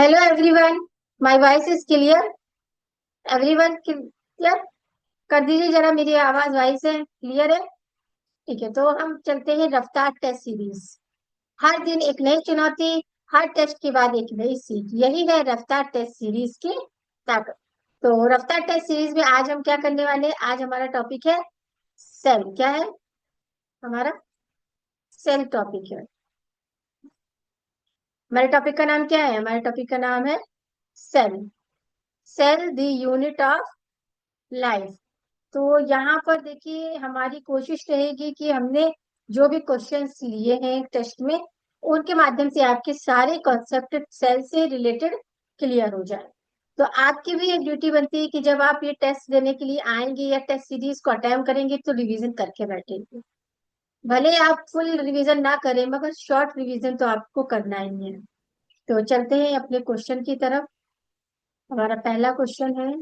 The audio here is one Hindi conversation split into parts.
Hello everyone, my voice is clear. Everyone clear कर दीजिए जरा, मेरी आवाज वॉइस है, क्लियर है? ठीक है, तो हम चलते हैं रफ्तार टेस्ट सीरीज। हर दिन एक नई चुनौती, हर टेस्ट के बाद एक नई सीख, यही है रफ्तार टेस्ट सीरीज की ताकत। तो रफ्तार टेस्ट सीरीज में आज हम क्या करने वाले हैं? आज हमारा टॉपिक है सेल। क्या है हमारा? सेल टॉपिक है। हमारे टॉपिक का नाम क्या है? हमारे टॉपिक का नाम है cell. Cell the unit of life. तो यहाँ पर देखिए, हमारी कोशिश रहेगी कि हमने जो भी क्वेश्चंस लिए हैं टेस्ट में, उनके माध्यम से आपके सारे कॉन्सेप्ट सेल से रिलेटेड क्लियर हो जाए। तो आपकी भी एक ड्यूटी बनती है कि जब आप ये टेस्ट देने के लिए आएंगे या टेस्ट सीरीज को अटेम्प्ट करेंगे तो रिवीजन करके बैठेंगे। भले आप फुल रिवीजन ना करें, मगर शॉर्ट रिवीजन तो आपको करना ही है। तो चलते हैं अपने क्वेश्चन की तरफ। हमारा पहला क्वेश्चन है,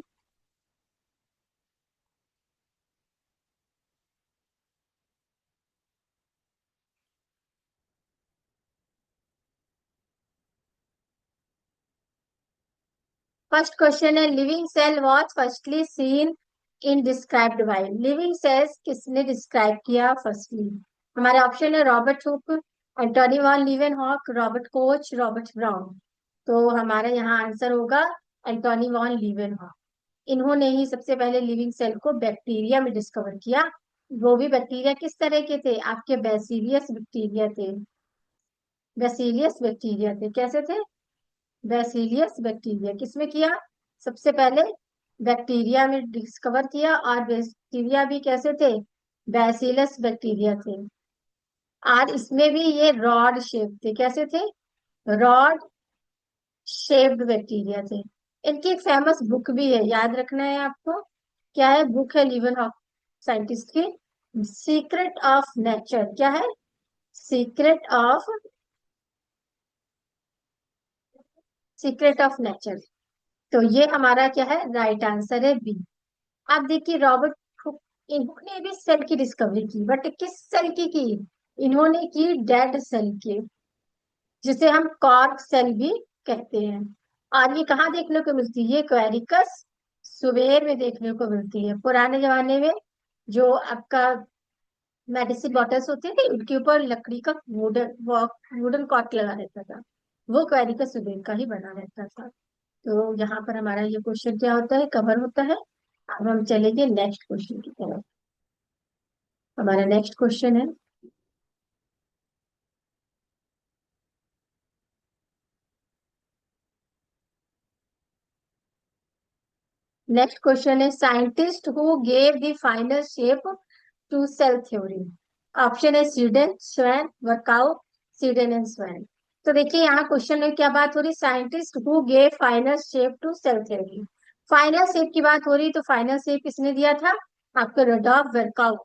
फर्स्ट क्वेश्चन है, living cell was firstly seen in described by. Living cells किसने डिस्क्राइब किया फर्स्टली? हमारे ऑप्शन है Robert Hooke, Antonie van Leeuwenhoek, Robert Koch, Robert Brown. तो हमारा यहाँ आंसर होगा एंटोनी वॉन लीवेनहॉक। इन्होंने ही सबसे पहले लिविंग सेल को बैक्टीरिया में डिस्कवर किया। वो भी बैक्टीरिया किस तरह के थे? आपके बैसिलियस बैक्टीरिया थे। बैसिलियस बैक्टीरिया थे। कैसे थे? बैसिलियस बैक्टीरिया। किसमें किया? सबसे पहले बैक्टीरिया में डिस्कवर किया। और बैक्टीरिया भी कैसे थे? बैसिलस बैक्टीरिया थे। और इसमें भी ये रॉड शेप थे। कैसे थे? रॉड शेप्ड बैक्टीरिया थे। इनकी एक फेमस बुक भी है, याद रखना है आपको। क्या है? बुक है लिवन ऑफ साइंटिस्ट की, सीक्रेट ऑफ नेचर। क्या है? Secret of secret of nature. तो ये हमारा क्या है? राइट आंसर है बी। आप देखिए, रॉबर्ट हुक, इन्होंने भी सेल की डिस्कवरी की, बट किस सेल की? इन्होंने की डेड सेल की, जिसे हम कॉर्क सेल भी कहते हैं। और ये कहाँ देखने को मिलती है? ये क्वेरिकस सुवेर में देखने को मिलती है। पुराने जमाने में जो आपका मेडिसिन बॉटल्स होते थे, उनके ऊपर लकड़ी का वुडन कॉर्क लगा रहता था। वो क्वेरिकस सुवेर का ही बना रहता था। तो यहाँ पर हमारा ये क्वेश्चन क्या होता है? कवर होता है। अब हम चलेंगे नेक्स्ट क्वेश्चन की तरफ। हमारा नेक्स्ट क्वेश्चन है, scientist who gave the final shape to cell theory. Option है स्वीडन, स्वैन, वर्कआउट, स्वीडन एंड स्वैन। तो देखिए, यहाँ क्वेश्चन में क्या बात हो रही? Scientist who gave final shape to cell theory. Final shape की बात हो रही, तो फाइनल शेप किसने दिया था? आपको रुडॉल्फ वर्कआउट।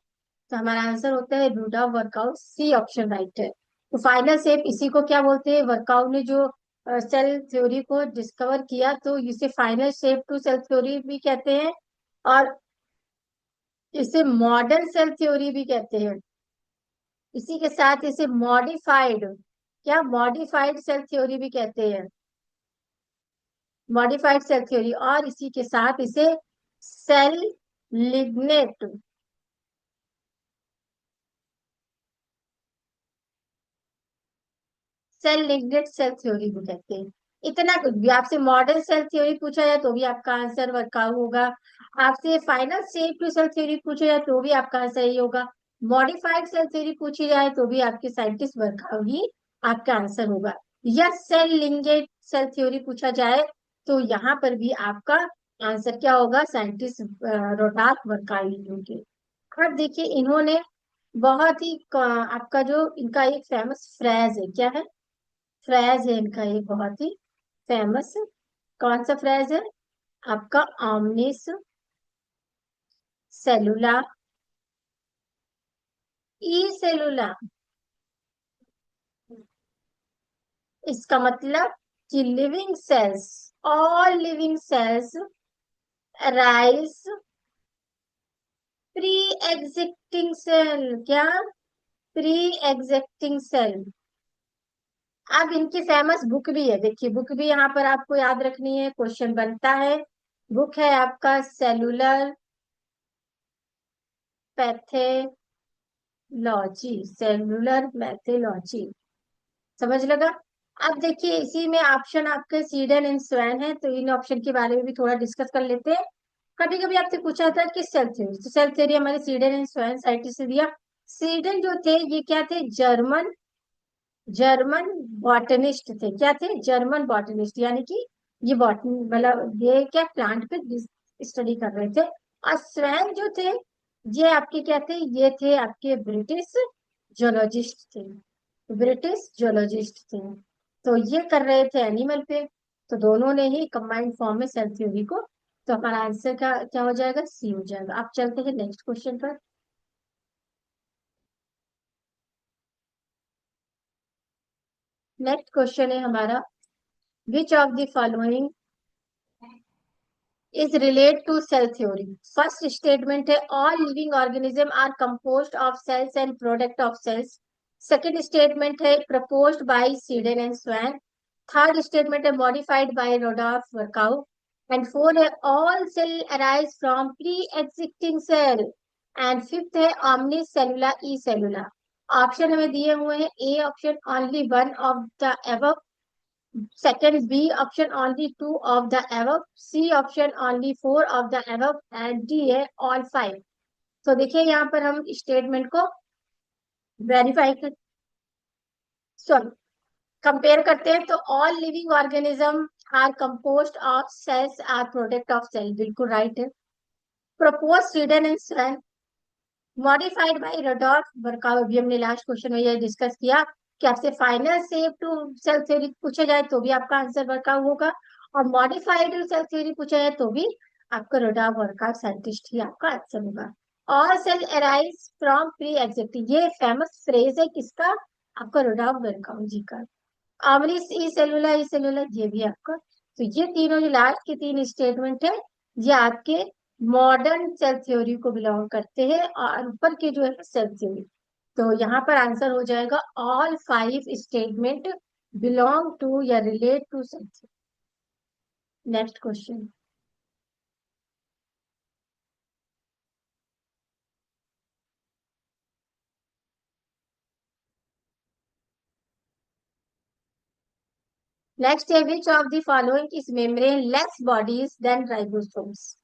तो हमारा आंसर होता है रुडॉल्फ वर्कआउट, सी ऑप्शन राइट है। तो फाइनल शेप इसी को क्या बोलते हैं? वर्कआउट ने जो सेल थ्योरी को डिस्कवर किया, तो इसे final shape to cell theory भी कहते हैं। और इसे मॉडर्न सेल थ्योरी भी कहते हैं। इसी के साथ इसे मॉडिफाइड, क्या मॉडिफाइड सेल थ्योरी भी कहते हैं। Modified cell theory. और इसी के साथ इसे सेल लिग्नेट, सेल लिग्नेट सेल थ्योरी भी कहते हैं। इतना कुछ भी आपसे मॉडर्न सेल थ्योरी पूछा जाए तो भी आपका आंसर वर्कआउट होगा। आपसे final shape to cell theory पूछा जाए तो भी आपका आंसर यही होगा। मॉडिफाइड सेल थ्योरी पूछी जाए तो भी आपके साइंटिस्ट वर्कआउट ही आपका आंसर होगा। या सेल लिंगेट सेल थ्योरी पूछा जाए तो यहाँ पर भी आपका आंसर क्या होगा? साइंटिस्ट रोडाल्फ वर्कआउट ही होंगे। अब देखिए, इन्होंने बहुत ही आपका जो इनका एक फेमस फ्रेज है। क्या है? फ्रेज है इनका एक बहुत ही फेमस। कौन सा फ्रेज है? आपका ऑमनिस सेलुला ई सेलुला। इसका मतलब कि living cells, all living cells rise pre existing cell. क्या? प्री एग्जिस्टिंग सेल अब इनकी फेमस बुक भी है, देखिए बुक भी यहाँ पर आपको याद रखनी है, क्वेश्चन बनता है। बुक है आपका सेलुलर पैथोलॉजी, सेलुलर पैथोलॉजी, समझ लगा। अब देखिए इसी में ऑप्शन आपके सीडन एंड स्वैन है, तो इन ऑप्शन के बारे में भी थोड़ा डिस्कस कर लेते हैं। कभी कभी आपसे पूछा था कि सेल थ्योरी, तो सेल थ्योरी हमारे सीडन एंड स्वैन साइंटिस्ट से दिया। सीडन जो थे ये क्या थे, जर्मन जर्मन बॉटनिस्ट थे, क्या थे, जर्मन बॉटनिस्ट, यानी कि ये बॉटनी मतलब ये क्या प्लांट पे स्टडी कर रहे थे। और स्वैन जो थे ये आपके क्या थे, ये थे आपके ब्रिटिश जोलॉजिस्ट थे, ब्रिटिश जोलॉजिस्ट थे। तो ये कर रहे थे एनिमल पे, तो दोनों ने ही कंबाइंड फॉर्म में सेल थ्योरी को, तो हमारा आंसर का क्या हो जाएगा, सी हो जाएगा। आप चलते हैं नेक्स्ट क्वेश्चन पर। नेक्स्ट क्वेश्चन है हमारा, which of the following is relate to cell theory. First statement है all living organism are composed of cells and product of cells. Second statement है proposed by Seiden and Swan. Third statement है modified by Rodolphe Virchow. And fourth है all cell arise from pre-existing cell. And fifth है omnicellular e cellular. ऑप्शन हमें दिए हुए हैं, A option only one of the above, second B option only two of the above, C option only four of the above and D है all five। तो देखिए यहाँ पर हम स्टेटमेंट को वेरीफाई कर, सॉरी, कंपेयर करते हैं। तो all living organism are composed of cells are product of cell, बिल्कुल राइट है। Propose Schleiden and Schwann, modified by Rudolf बर्काउ, अभी हमने लास्ट क्वेश्चन में ये डिस्कस किया कि आपसे final shape to cell theory पूछा जाए तो भी आपका आंसर बर्काउ होगा, और मॉडिफाइड सेल थ्योरी पूछा जाए तो भी आपका रडॉल्फ बर्काउ साइंटिस्ट ही आपका आंसर होगा। All cell arise from pre existing, ये फेमस फ्रेज है किसका, आपका रडॉल्फ बर्काउ जी का। अमरीश ई सेलुलर, ई सेलुलर ये भी आपका। तो ये तीनों जो लास्ट के तीन स्टेटमेंट है ये आपके मॉडर्न सेल थ्योरी को बिलोंग करते हैं, और ऊपर के जो है सेल थ्योरी। तो यहाँ पर आंसर हो जाएगा all five statement belong to या relate to cell theory. Next question. Next है which of the following is membrane less bodies than ribosomes.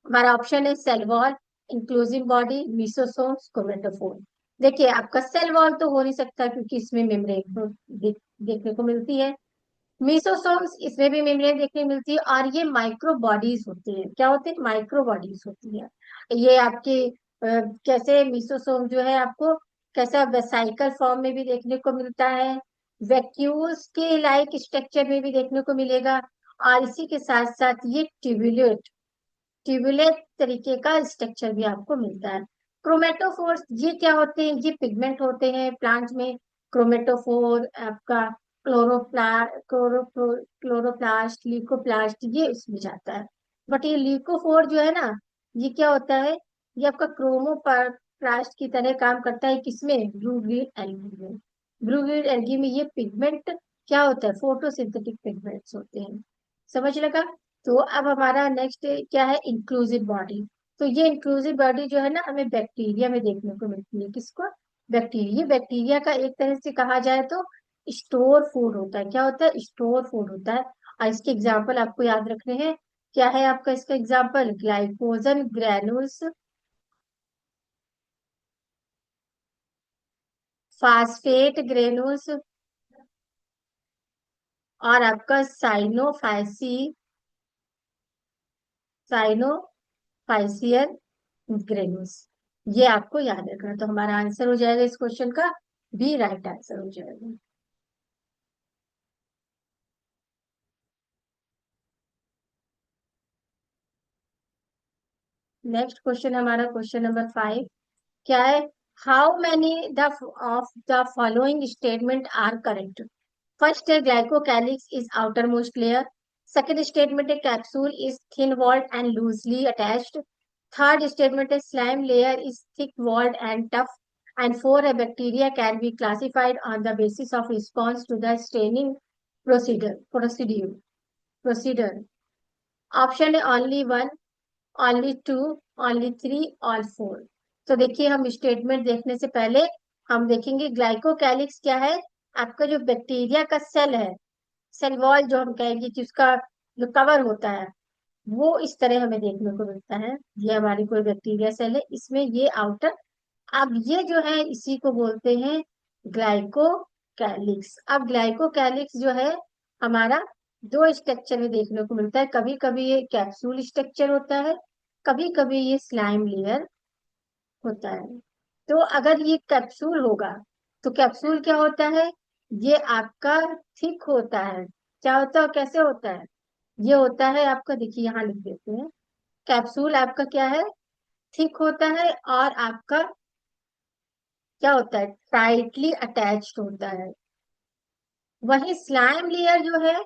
हमारा ऑप्शन है cell wall, inclusive body, mesosomes, chromatophore. देखिए आपका सेल वॉल तो हो नहीं सकता क्योंकि इसमें मेम्ब्रेन देखने को मिलती है। मीसोसोम्स, इसमें भी मेम्ब्रेन देखने को मिलती है, और ये माइक्रो बॉडीज होती है, क्या होते हैं, माइक्रो बॉडीज होती है। ये आपके कैसे मीसोसोम जो है आपको कैसा वेसाइकल फॉर्म में भी देखने को मिलता है, वैक्यूल्स के लाइक स्ट्रक्चर में भी देखने को मिलेगा, और इसी के साथ साथ ये ट्यूबुलेट तरीके का स्ट्रक्चर भी आपको मिलता है। क्रोमेटोफोर्स ये क्या होते हैं, ये पिगमेंट होते हैं प्लांट में। क्रोमेटोफोर आपका क्लोरोप्लास्ट, ल्यूकोप्लास्ट, ये उसमें जाता है। बट ये ल्यूकोफोर जो है ना, ये क्या होता है, ये आपका क्रोमोप्लास्ट की तरह काम करता है, किसमें, ब्लू ग्रीन एल्गी में। ब्लू ग्रीन एल्गी में ये पिगमेंट क्या होता है, फोटोसिंथेटिक पिगमेंट्स होते हैं, समझ लगा। तो अब हमारा नेक्स्ट क्या है, इंक्लूसिव बॉडी। तो ये इंक्लूसिव बॉडी जो है ना हमें बैक्टीरिया में देखने को मिलती है, किसको, बैक्टीरिया। ये बैक्टीरिया का एक तरह से कहा जाए तो स्टोर फूड होता है, क्या होता है, स्टोर फूड होता है। और इसके एग्जाम्पल आपको याद रखने हैं, क्या है आपका इसका example, glycogen granules, phosphate granules, और आपका साइनोफाइसियल ग्रेन्यूल्स, ये आपको याद रखना। तो हमारा आंसर हो जाएगा इस क्वेश्चन का बी, राइट आंसर हो जाएगा। नेक्स्ट क्वेश्चन हमारा क्वेश्चन नंबर 5 क्या है, how many the of the following statement are correct. First है glycocalyx is outer most layer. Second statement है capsule is thin walled and loosely attached. Third statement है slime layer is thick walled and tough. and 4 है bacteria can be classified on the basis of response to the staining procedure. Option है only 1, only 2, only 3 और 4। तो देखिए, हम स्टेटमेंट देखने से पहले हम देखेंगे ग्लाइकोकैलिक्स क्या है। आपका जो बैक्टीरिया का सेल है, सेल वॉल जो हम कहेंगे कि उसका जो कवर होता है, वो इस तरह हमें देखने को मिलता है। ये हमारी कोई बैक्टीरिया सेल है, इसमें ये आउटर। अब ये जो है इसी को बोलते हैं ग्लाइकोकैलिक्स। अब ग्लाइकोकैलिक्स जो है हमारा दो स्ट्रक्चर में देखने को मिलता है। कभी कभी ये कैप्सूल स्ट्रक्चर होता है, कभी कभी ये स्लाइम लेयर होता है। तो अगर ये कैप्सूल होगा तो कैप्सूल क्या होता है, ये आपका थिक होता है। क्या होता है, कैसे होता है, ये होता है आपका, देखिए यहाँ लिख देते हैं। कैप्सूल आपका क्या है, थिक होता है और आपका क्या होता है, टाइटली अटैच्ड होता है। वही स्लाइम लेयर जो है,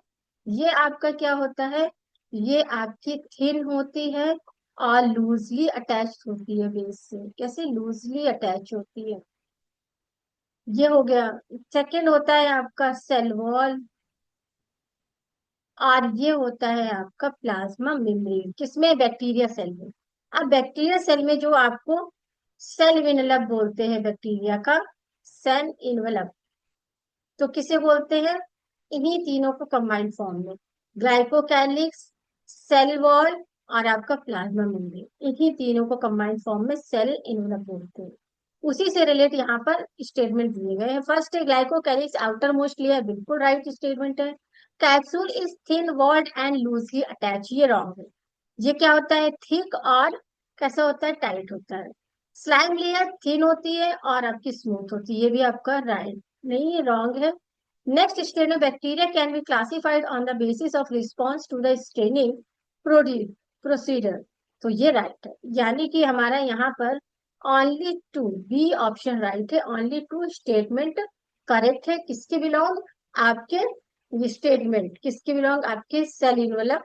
ये आपका क्या होता है, ये आपकी थिन होती है और लूजली अटैच्ड होती है बेस से। कैसे लूजली अटैच होती है, ये हो गया। सेकंड होता है आपका सेल वॉल, और ये होता है आपका प्लाज्मा मेम्ब्रेन। किसमें, बैक्टीरिया सेल में। अब बैक्टीरिया सेल में जो आपको सेल इनवलप बोलते हैं, बैक्टीरिया का सेल इनवलप, तो किसे बोलते हैं, इन्हीं तीनों को कंबाइंड फॉर्म में, ग्लाइकोकैलिक्स, सेल वॉल और आपका प्लाज्मा मेम्ब्रेन, इन्हीं तीनों को कंबाइंड फॉर्म में सेल इनवलप बोलते हैं। उसी से रिलेट यहाँ पर स्टेटमेंट दिए गए हैं। फर्स्ट है ग्लाइकोकैलिक्स आउटर मोस्ट लेयर, बिल्कुल राइट स्टेटमेंट है। Capsule is thin walled and loosely attach, ये रॉन्ग है। ये क्या होता है, थिक और कैसा होता है, टाइट होता है। स्लाइम लेयर थिन होती है और आपकी स्मूथ होती है, ये भी आपका राइट नहीं, ये रॉन्ग है। Next statement, bacteria can be classified on the basis of response to the staining procedure, तो ये राइट है। यानी कि हमारा यहाँ पर only two, B option right है। ओनली टू स्टेटमेंट करेक्ट है। किसके बिलोंग, आपके स्टेटमेंट किसके बिलोंग, आपके cell envelope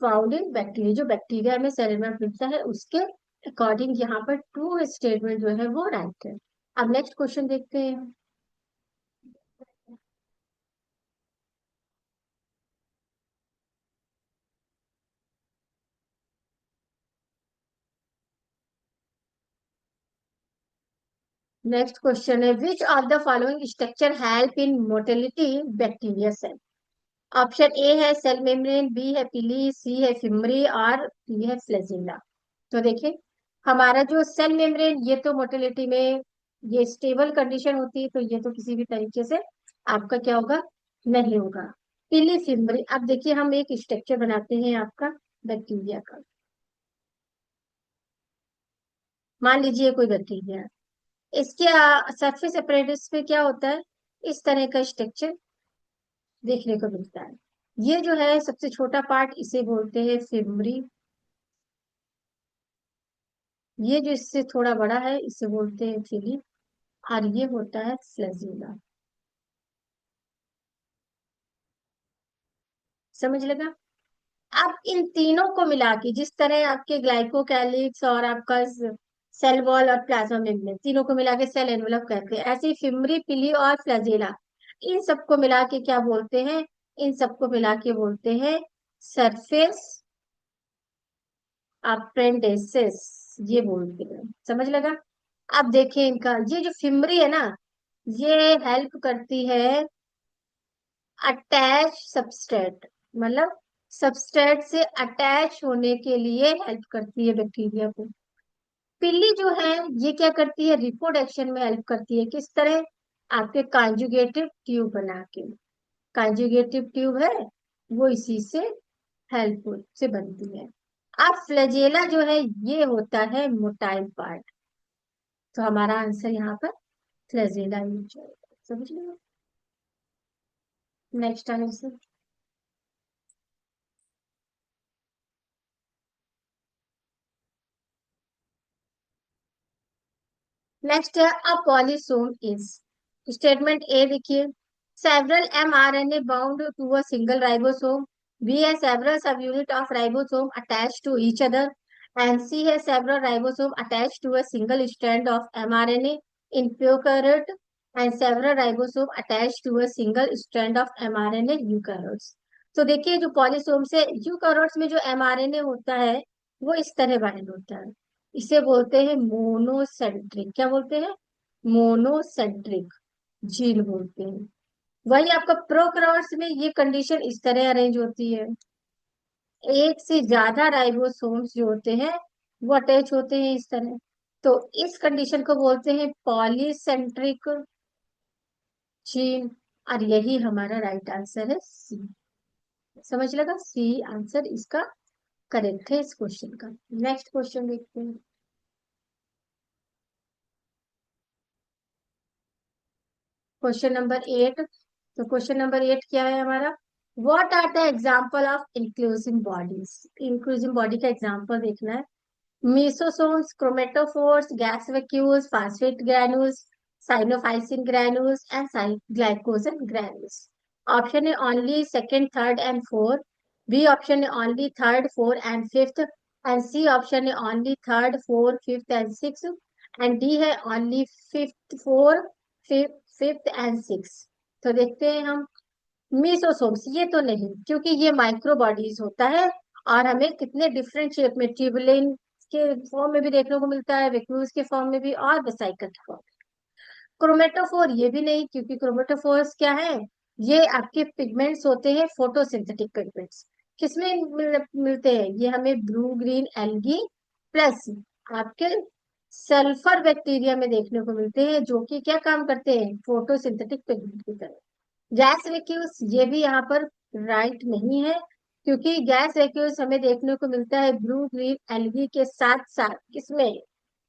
found in bacteria, जो बैक्टीरिया में सेल इनवलप मिलता है उसके अकॉर्डिंग यहाँ पर टू स्टेटमेंट जो है वो राइट है। अब नेक्स्ट क्वेश्चन देखते हैं। नेक्स्ट क्वेश्चन है, which of the following structure help in motility bacteria cell. Option A है सेल मेम्ब्रेन, बी है पिली, सी है फिमरी और डी है फ्लैजिला। तो देखिए, हमारा जो सेल मेम्ब्रेन, ये तो मोटिलिटी में ये स्टेबल कंडीशन होती है, तो ये तो किसी भी तरीके से आपका क्या होगा, नहीं होगा। पिली फिमरी, अब देखिए हम एक स्ट्रक्चर बनाते हैं आपका बैक्टीरिया का। मान लीजिए कोई बैक्टीरिया है, इसके सरफेस अपेरेटस पे क्या होता है, इस तरह का स्ट्रक्चर देखने को मिलता है। ये जो है सबसे छोटा पार्ट, इसे बोलते हैं फिमरी। ये जो इससे थोड़ा बड़ा है, इसे बोलते हैं फिली। और ये होता है फ्लैजिला। समझ लगा। अब इन तीनों को मिला के, जिस तरह आपके ग्लाइकोकैलिक्स और आपका सेल वॉल और प्लाज्मा मेम्ब्रेन, तीनों को मिला के सेल एनवलप कहते हैं, ऐसे ही फिमरी, पिली और फ्लैजिला, इन सबको मिला के क्या बोलते हैं, इन सबको मिला के बोलते हैं सरफेस अप्रेंडिसेस, ये बोलते हैं। समझ लगा। अब देखिए इनका ये जो फिमरी है ना, ये हेल्प करती है अटैच सबस्ट्रेट, मतलब सबस्ट्रेट से अटैच होने के लिए हेल्प करती है बैक्टीरिया को। पिल्ली जो है, ये क्या करती है, रिप्रोडक्शन में हेल्प करती है। किस तरह, आपके कॉन्जुगेटिव ट्यूब बना के, कॉन्जुगेटिव ट्यूब है वो इसी से हेल्प से बनती है। अब फ्लैजेला जो है, ये होता है मोटाइल पार्ट, तो हमारा आंसर यहाँ पर फ्लैजेला यूज होगा। समझ लो। नेक्स्ट आंसर, नेक्स्ट है a polysome is. Statement A देखिए, several mRNA bound to a single ribosome, B है several sub unit of ribosome attach to each other, and C है several ribosome attach to a single strand of mRNA in prokaryote and several ribosome attached to a single strand of mRNA eukaryotes. तो देखिए जो पॉलीसोम्स है यूकारोट्स में जो एमआरएनए होता है वो इस तरह बाइंड होता है, इसे बोलते हैं मोनोसेंट्रिक, क्या बोलते हैं, मोनोसेंट्रिक जीन बोलते हैं। वही आपका प्रोकैरियोट्स में ये कंडीशन इस तरह अरेंज होती है, एक से ज्यादा राइबोसोम्स जो होते हैं वो अटैच होते हैं इस तरह। तो इस कंडीशन को बोलते हैं पॉलीसेंट्रिक जीन, और यही हमारा राइट आंसर है सी। समझ लगा, सी आंसर इसका करेक्ट है इस क्वेश्चन का। नेक्स्ट क्वेश्चन देखते हैं। Question number 8। तो क्वेश्चन नंबर 8 क्या है हमारा, what are the example of inclusive bodies. Inclusive body का एग्जांपल देखना है। Mesosomes, chromatophores, gas vacuoles, phosphate granules, cyanophysin granules, and glycogen granules. Option A only second, third, and fourth. B option A only third, fourth, and fifth. And C option A only third, fourth, fifth, and sixth. And D है only fifth, fourth, fifth, and sixth. तो देखते हैं हम। मीसोसोम्स ये तो नहीं, क्योंकि ये माइक्रो बॉडीज होता है और हमें कितने डिफरेंट शेप में, ट्यूबुलिन के फॉर्म में भी देखने को मिलता है, वेक्यूल्स के फॉर्म में भी, और वेसिकल के फॉर्म। क्रोमेटोफोर ये भी नहीं, क्योंकि क्रोमेटोफोर्स क्या है, ये आपके पिगमेंट्स होते हैं, फोटोसिंथेटिक पिगमेंट्स। किसमें मिलते हैं ये हमें, ब्लू ग्रीन एल्गी प्लस आपके सल्फर बैक्टीरिया में देखने को मिलते हैं, जो कि क्या काम करते हैं, फोटोसिंथेटिक पिगमेंट की तरह। गैस वैक्यूल्स ये भी यहाँ पर राइट नहीं है, क्योंकि गैस वैक्यूल्स हमें देखने को मिलता है ब्लू ग्रीन एल्गी के साथ साथ किसमें,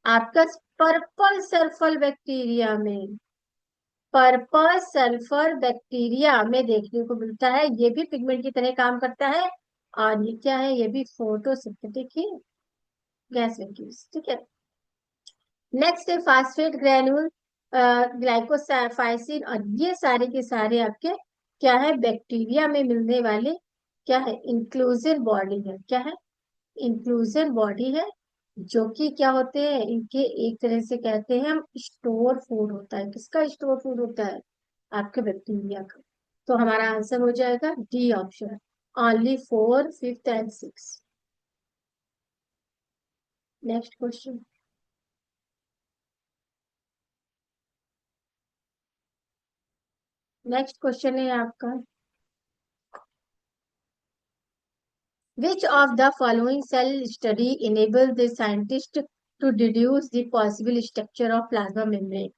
आपका पर्पल सल्फर बैक्टीरिया में, पर्पल सल्फर बैक्टीरिया में देखने को मिलता है, ये भी पिगमेंट की तरह काम करता है। और ये क्या है, ये भी फोटोसिंथेटिक ही गैस वैक्यूल्स, ठीक है। नेक्स्ट है फास्फेट ग्रेन्यूल, ग्लाइकोसाइसिन, और ये सारे के सारे आपके क्या है, बैक्टीरिया में मिलने वाले क्या है, इंक्लूसिव बॉडी है, क्या है, इंक्लूसिव बॉडी है, जो कि क्या होते हैं इनके, एक तरह से कहते हैं हम स्टोर फूड होता है। किसका स्टोर फूड होता है, आपके बैक्टीरिया का। तो हमारा आंसर हो जाएगा D option, only four, fifth, and six. Next question. Next question है आपका, which of the following cell study enabled the scientist to deduce the possible structure of plasma membrane।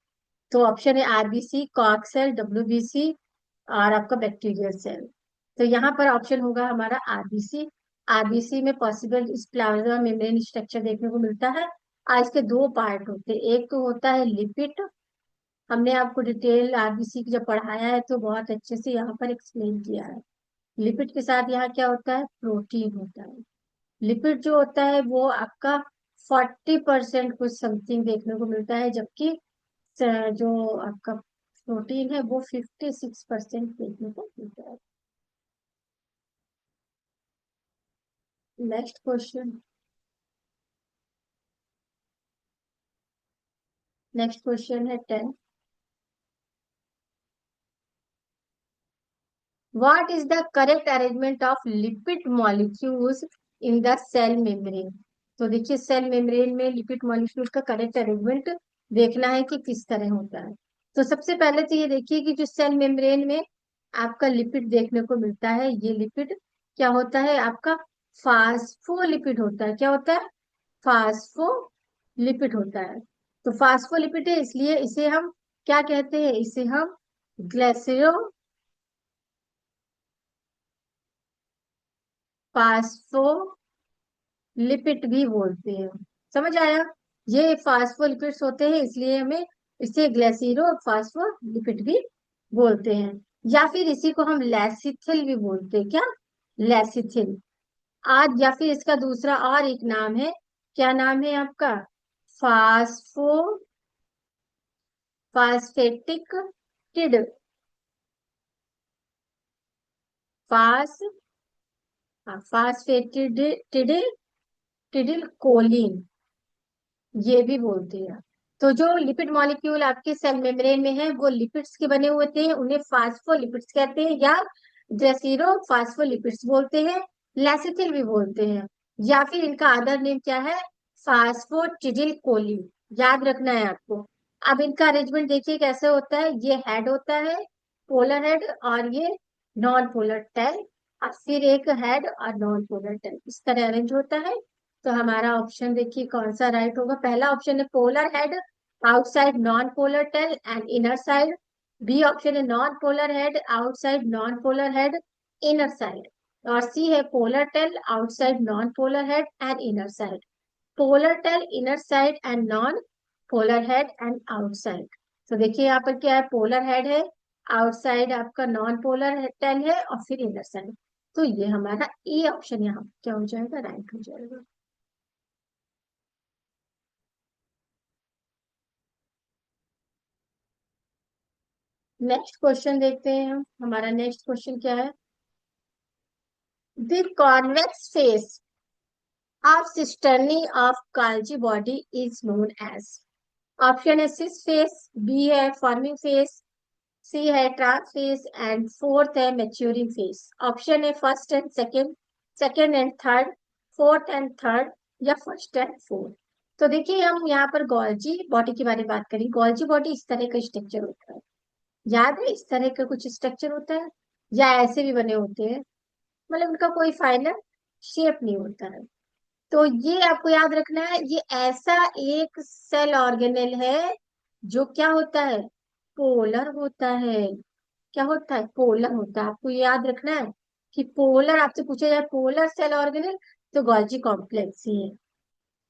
तो ऑप्शन है आरबीसी, कॉक सेल, डब्ल्यूबीसी, और आपका बैक्टीरियल सेल। तो यहाँ पर ऑप्शन होगा हमारा आरबीसी। आरबीसी में पॉसिबल इस प्लाज्मा मेम्ब्रेन स्ट्रक्चर देखने को मिलता है। और इसके दो पार्ट होते हैं, एक तो होता है लिपिड, हमने आपको डिटेल आरबीसी की जब पढ़ाया है तो बहुत अच्छे से यहाँ पर एक्सप्लेन किया है। लिपिड के साथ यहाँ क्या होता है, प्रोटीन होता है। लिपिड जो होता है वो आपका 40% कुछ समथिंग देखने को मिलता है, जबकि जो आपका प्रोटीन है वो 56% देखने को मिलता है। Next question. नेक्स्ट क्वेश्चन है 10। What is the correct arrangement of lipid molecules in the cell membrane. तो देखिए सेल मेम्ब्रेन में लिपिड मॉलिक्यूल का करेक्ट अरेंजमेंट देखना है कि किस तरह होता है। तो सबसे पहले तो ये देखिए कि जो सेल मेम्ब्रेन में आपका लिपिड देखने को मिलता है, ये लिपिड क्या होता है आपका, फास्फोलिपिड होता है। क्या होता है, फास्फोलिपिड होता है। तो फास्फोलिपिड है, इसलिए इसे हम क्या कहते हैं, इसे हम ग्लिसरो फास्फोलिपिड भी बोलते हैं। समझ आया, ये फास्फोलिपिड्स होते हैं, इसलिए हमें इसे ग्लिसरो फास्फोलिपिड भी बोलते हैं। या फिर इसी को हम लैसिथिल भी बोलते हैं, क्या, लैसिथिल। आज या फिर इसका दूसरा और एक नाम है, क्या नाम है आपका, फास्फो फास्फेटिक टिड, फास फास्फेटिड टिडिल कोलिन, ये भी बोलते हैं। तो जो लिपिड मॉलिक्यूल आपके सेल मेम्ब्रेन में है वो लिपिड्स के बने हुए थे, उन्हें फास्फोलिपिड्स कहते हैं, या जेसिरो फास्फोलिपिड्स बोलते हैं, लेसिथिल भी बोलते हैं, या फिर इनका अदर नेम क्या है, फास्फोटिडिल कोलिन। याद रखना है आपको। अब इनका अरेंजमेंट देखिए कैसे होता है। ये हेड होता है, पोलर हेड, और ये नॉन पोलर टेल, और फिर एक हेड और नॉन पोलर टेल, इस तरह अरेंज होता है। तो हमारा ऑप्शन देखिए कौन सा राइट होगा। पहला ऑप्शन है polar head, outside non polar tail and inner side. B option है non polar head, outside non polar head, inner side. और सी है polar tail, outside non polar head and inner side. Polar tail, inner side and non polar head and outside. तो देखिए यहाँ पर क्या है, पोलर हेड है, आउटसाइड आपका नॉन पोलर टेल है, और फिर इनर साइड। तो ये हमारा ए ऑप्शन यहाँ क्या हो जाएगा, राइट हो जाएगा। नेक्स्ट क्वेश्चन देखते हैं हम। हमारा नेक्स्ट क्वेश्चन क्या है। The convex face of cisternae of Golgi body is known as. Option है सिस फेस, बी है फॉर्मिंग फेस, सी है ट्रांस फेस, एंड फोर्थ है मैच्योरिंग फेस। ऑप्शन है first and second, second and third, fourth and third, या फर्स्ट एंड फोर्थ। तो देखिए हम यहाँ पर गोल्जी बॉडी के बारे में बात करें। गोल्जी बॉडी इस तरह का स्ट्रक्चर होता है, याद है, इस तरह का कुछ स्ट्रक्चर होता है, या ऐसे भी बने होते हैं, मतलब उनका कोई फाइनल शेप नहीं होता है। तो ये आपको याद रखना है, ये ऐसा एक सेल ऑर्गेनेल है जो क्या होता है, पोलर होता है। क्या होता है, पोलर होता है। आपको ये याद रखना है कि पोलर, आपसे पूछा जाए पोलर सेल ऑर्गेनेल, तो गोल्जी कॉम्प्लेक्स ही है।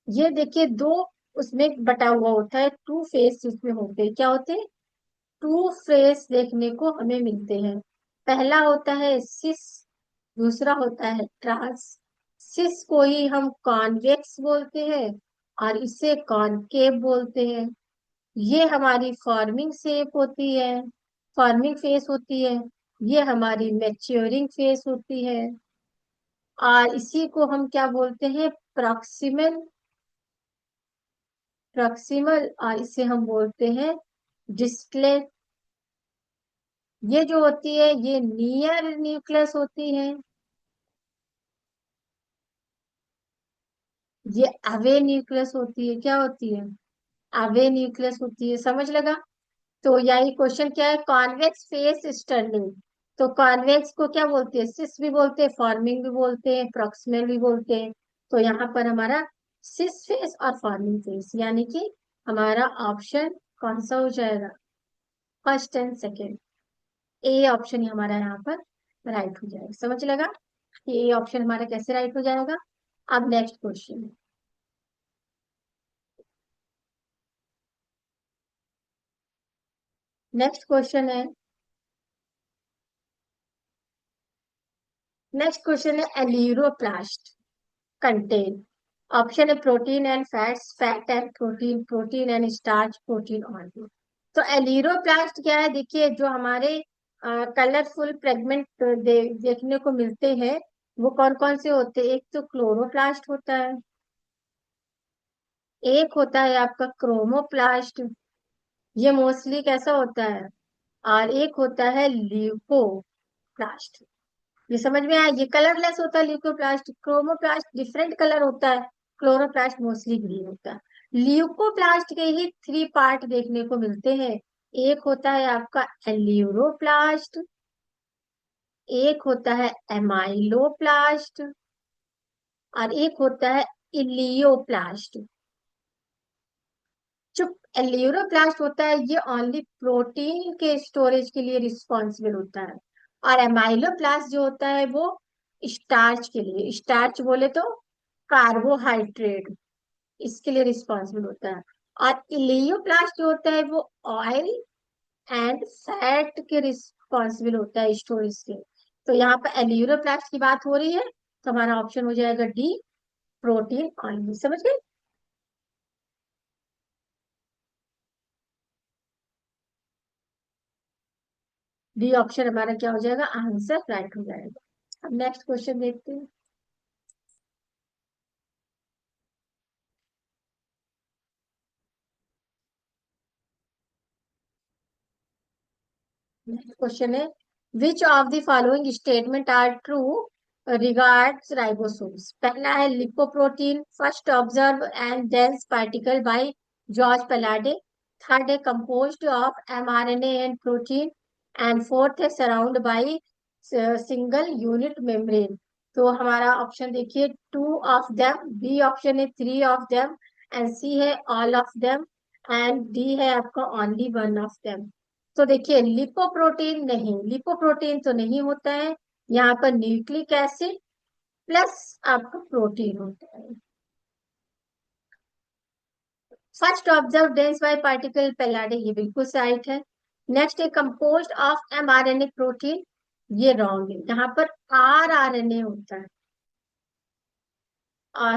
ये देखिए दो उसमें बटा हुआ होता है, टू फेस उसमें होते हैं। क्या होते हैं, टू फेस देखने को हमें मिलते हैं। पहला होता है सिस, दूसरा होता है ट्रांस। सिस को ही हम कॉन्वेक्स बोलते हैं, और इसे कॉनकेव बोलते हैं। ये हमारी फॉर्मिंग शेप होती है, फॉर्मिंग फेस होती है। ये हमारी मैच्योरिंग फेस होती है, और इसी को हम क्या बोलते हैं, प्रॉक्सिमल, प्रॉक्सिमल, और इसे हम बोलते हैं डिस्टले। ये जो होती है ये नियर न्यूक्लियस होती है, ये अवे न्यूक्लियस होती है। क्या होती है, अवे न्यूक्लियस होती है। समझ लगा। तो यही क्वेश्चन क्या है, कॉन्वेक्स फेस स्टर्निंग। तो कॉन्वेक्स को क्या बोलते हैं, सिस भी बोलते हैं, फॉर्मिंग भी बोलते हैं, प्रॉक्सिमल भी बोलते हैं। तो यहाँ पर हमारा सिस फेस और फॉर्मिंग फेस, यानी कि हमारा ऑप्शन कौन सा हो जाएगा, first and second. A option हमारा यहाँ पर राइट हो जाएगा। समझ लगा कि ए ऑप्शन हमारा कैसे राइट हो जाएगा। अब नेक्स्ट क्वेश्चन। नेक्स्ट क्वेश्चन है, नेक्स्ट क्वेश्चन है एल्यूरोप्लास्ट कंटेन। ऑप्शन है protein and fats, fat and protein, protein and starch, protein organ. तो एलीरोप्लास्ट क्या है, देखिए जो हमारे कलरफुल फ्रेगमेंट देखने को मिलते हैं, वो कौन कौन से होते हैं। एक तो क्लोरोप्लास्ट होता है, एक होता है आपका क्रोमोप्लास्ट, ये मोस्टली कैसा होता है, और एक होता है ल्यूकोप्लास्ट। ये समझ में आया, ये कलरलेस होता है ल्यूकोप्लास्ट। क्रोमोप्लास्ट डिफरेंट कलर होता है, क्लोरोप्लास्ट मोस्टली ग्रीन होता है। ल्यूकोप्लास्ट के ही थ्री पार्ट देखने को मिलते हैं। एक होता है आपका एल्यूरोप्लास्ट, एक होता है एमाइलोप्लास्ट, और एक होता है इलियोप्लास्ट। जो एल्यूरोप्लास्ट होता है ये ओनली प्रोटीन के स्टोरेज के लिए रिस्पॉन्सिबल होता है, और एमाइलोप्लास्ट जो होता है वो स्टार्च के लिए, स्टार्च बोले तो कार्बोहाइड्रेट, इसके लिए रिस्पॉन्सिबल होता है। और इलियोप्लास्ट जो होता है वो ऑयल एंड फैट के रिस्पॉन्सिबल होता है स्टोरेज के। तो यहाँ पर एल्यूरोप्लास्ट की बात हो रही है, तो हमारा ऑप्शन हो जाएगा डी, प्रोटीन ऑयल। समझ गए। डी ऑप्शन हमारा क्या हो जाएगा, आंसर राइट हो जाएगा। अब नेक्स्ट क्वेश्चन देखते हैं। क्वेश्चन है, which of the following statement are true regards ribosomes? पहला है lipoprotein first observe and dense particle by George Palade. Third है composed of mRNA and protein. And fourth है surround by single unit membrane. तो हमारा ऑप्शन देखिए, two of them, B option है three of them, and C है all of them, and D है आपका ओनली वन ऑफ देम। तो देखिए लिपोप्रोटीन नहीं, लिपोप्रोटीन तो नहीं होता है, यहाँ पर न्यूक्लिक एसिड प्लस आपका प्रोटीन होता है। First observe dense by particle Palade, ये बिल्कुल राइट है। नेक्स्ट है कंपोज्ड ऑफ mRNA प्रोटीन, ये रॉन्ग है, यहाँ पर rRNA होता है।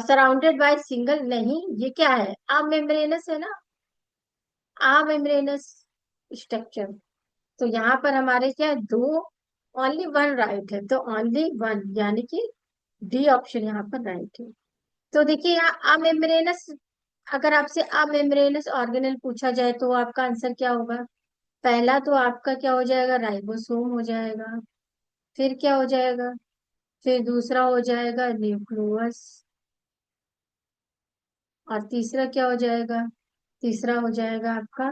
सराउंडेड बाय सिंगल नहीं, ये क्या है, अमेम्ब्रेनस है ना, अमेम्ब्रेनस स्ट्रक्चर। तो यहाँ पर हमारे क्या है, दो, ओनली वन राइट है, तो ओनली वन यानी कि डी ऑप्शन यहाँ पर राइट है। तो देखिए यहाँ अमेम्ब्रेनस, अगर आपसे अमेम्ब्रेनस ऑर्गेनल पूछा जाए तो आपका आंसर क्या होगा? पहला तो आपका क्या हो जाएगा, राइबोसोम हो जाएगा। फिर क्या हो जाएगा, फिर दूसरा हो जाएगा न्यूक्लियस। और तीसरा क्या हो जाएगा, तीसरा हो जाएगा आपका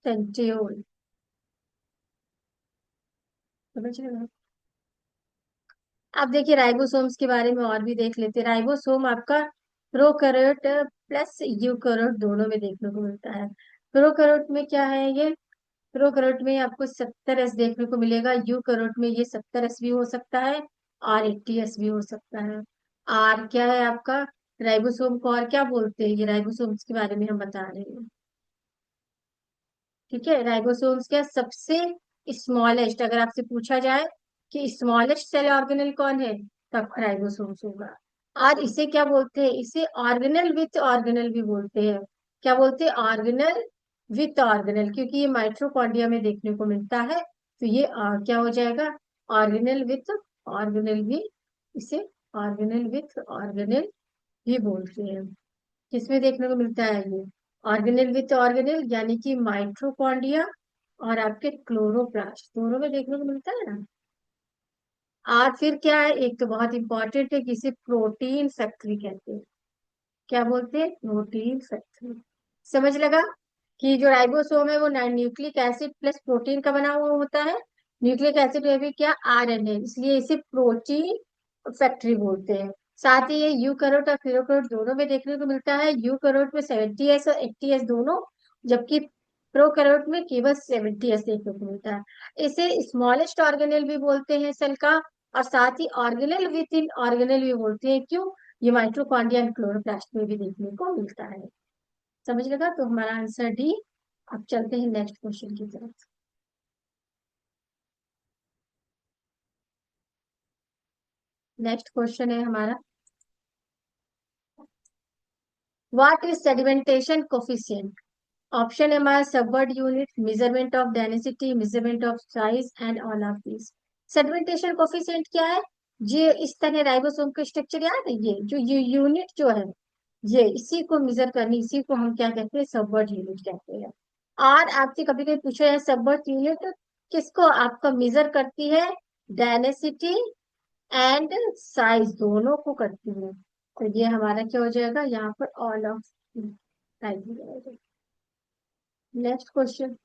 सेंट्रियोल। समझ रहे हो? अब देखिए राइबोसोम्स के बारे में और भी देख लेते हैं। राइबोसोम आपका प्रोकैरियोट प्लस यूकैरियोट दोनों में देखने को मिलता है। प्रोकैरियोट में क्या है ये, प्रोकैरियोट में आपको 70s देखने को मिलेगा, यूकैरियोट में ये 70s भी हो सकता है और 80s भी हो सकता है। और क्या है आपका, राइबोसोम को और क्या बोलते हैं, ये राइबोसोम्स के बारे में हम बता रहे हैं। ठीक है, राइबोसोम्स क्या सबसे स्मॉलेस्ट, अगर आपसे पूछा जाए कि स्मॉलेस्ट सेल ऑर्गेनल कौन है, तब राइबोसोम्स होगा। और इसे क्या बोलते हैं, इसे ऑर्गेनल विथ ऑर्गेनल भी बोलते हैं। क्या बोलते हैं, ऑर्गेनल विथ ऑर्गेनल, क्योंकि ये माइटोकॉन्ड्रिया में देखने को मिलता है। तो ये क्या हो जाएगा, ऑर्गेनल विथ ऑर्गेनल भी, इसे ऑर्गेनल विथ ऑर्गेनल भी बोलते हैं। किसमें देखने को मिलता है ये, ऑर्गेनल विथ ऑर्गेनल यानी कि माइटोकॉन्ड्रिया और आपके क्लोरोप्लास्ट दोनों में देखने को मिलता है ना। और फिर क्या है, एक तो बहुत इंपॉर्टेंट है कि इसे प्रोटीन फैक्ट्री कहते हैं। क्या बोलते हैं, प्रोटीन फैक्ट्री। समझ लगा कि जो राइबोसोम है वो न्यूक्लिक एसिड प्लस प्रोटीन का बना हुआ होता है। न्यूक्लिक एसिड में भी क्या, आरएनए, इसलिए इसे प्रोटीन फैक्ट्री बोलते हैं। साथ ही ये यूकैरियोट और प्रोकैरियोट दोनों में देखने को मिलता है। यूकैरियोट में 70s और 80s दोनों, जबकि प्रोकैरियोट में केवल 70s देखने को मिलता है। इसे स्मॉलेस्ट ऑर्गेनेल भी बोलते हैं सेल का, और साथ ही ऑर्गेनेल विद इन ऑर्गेनेल भी बोलते हैं। क्यों, ये माइटोकॉन्ड्रिया एंड क्लोरोप्लास्ट में भी देखने को मिलता है। समझ लगा, तो हमारा आंसर डी। अब चलते हैं नेक्स्ट क्वेश्चन की तरफ। नेक्स्ट क्वेश्चन है हमारा, what is sedimentation coefficient? Option है हमारा subword unit, measurement of density, measurement of size, and all of this. Sedimentation coefficient क्या है, ये इस तरह राइबोसोम का स्ट्रक्चर याद है, ये जो यूनिट जो है, ये इसी को मेजर करनी, इसी को हम क्या कहते हैं, सबवर्ड यूनिट कहते हैं। और आपसे कभी कभी पूछा है सबवर्ड यूनिट किसको आपका मेजर करती है, डेंसिटी एंड साइज दोनों को करती है। तो ये हमारा क्या हो जाएगा, यहाँ पर ऑल ऑफ साइज हो जाएगा। Next question.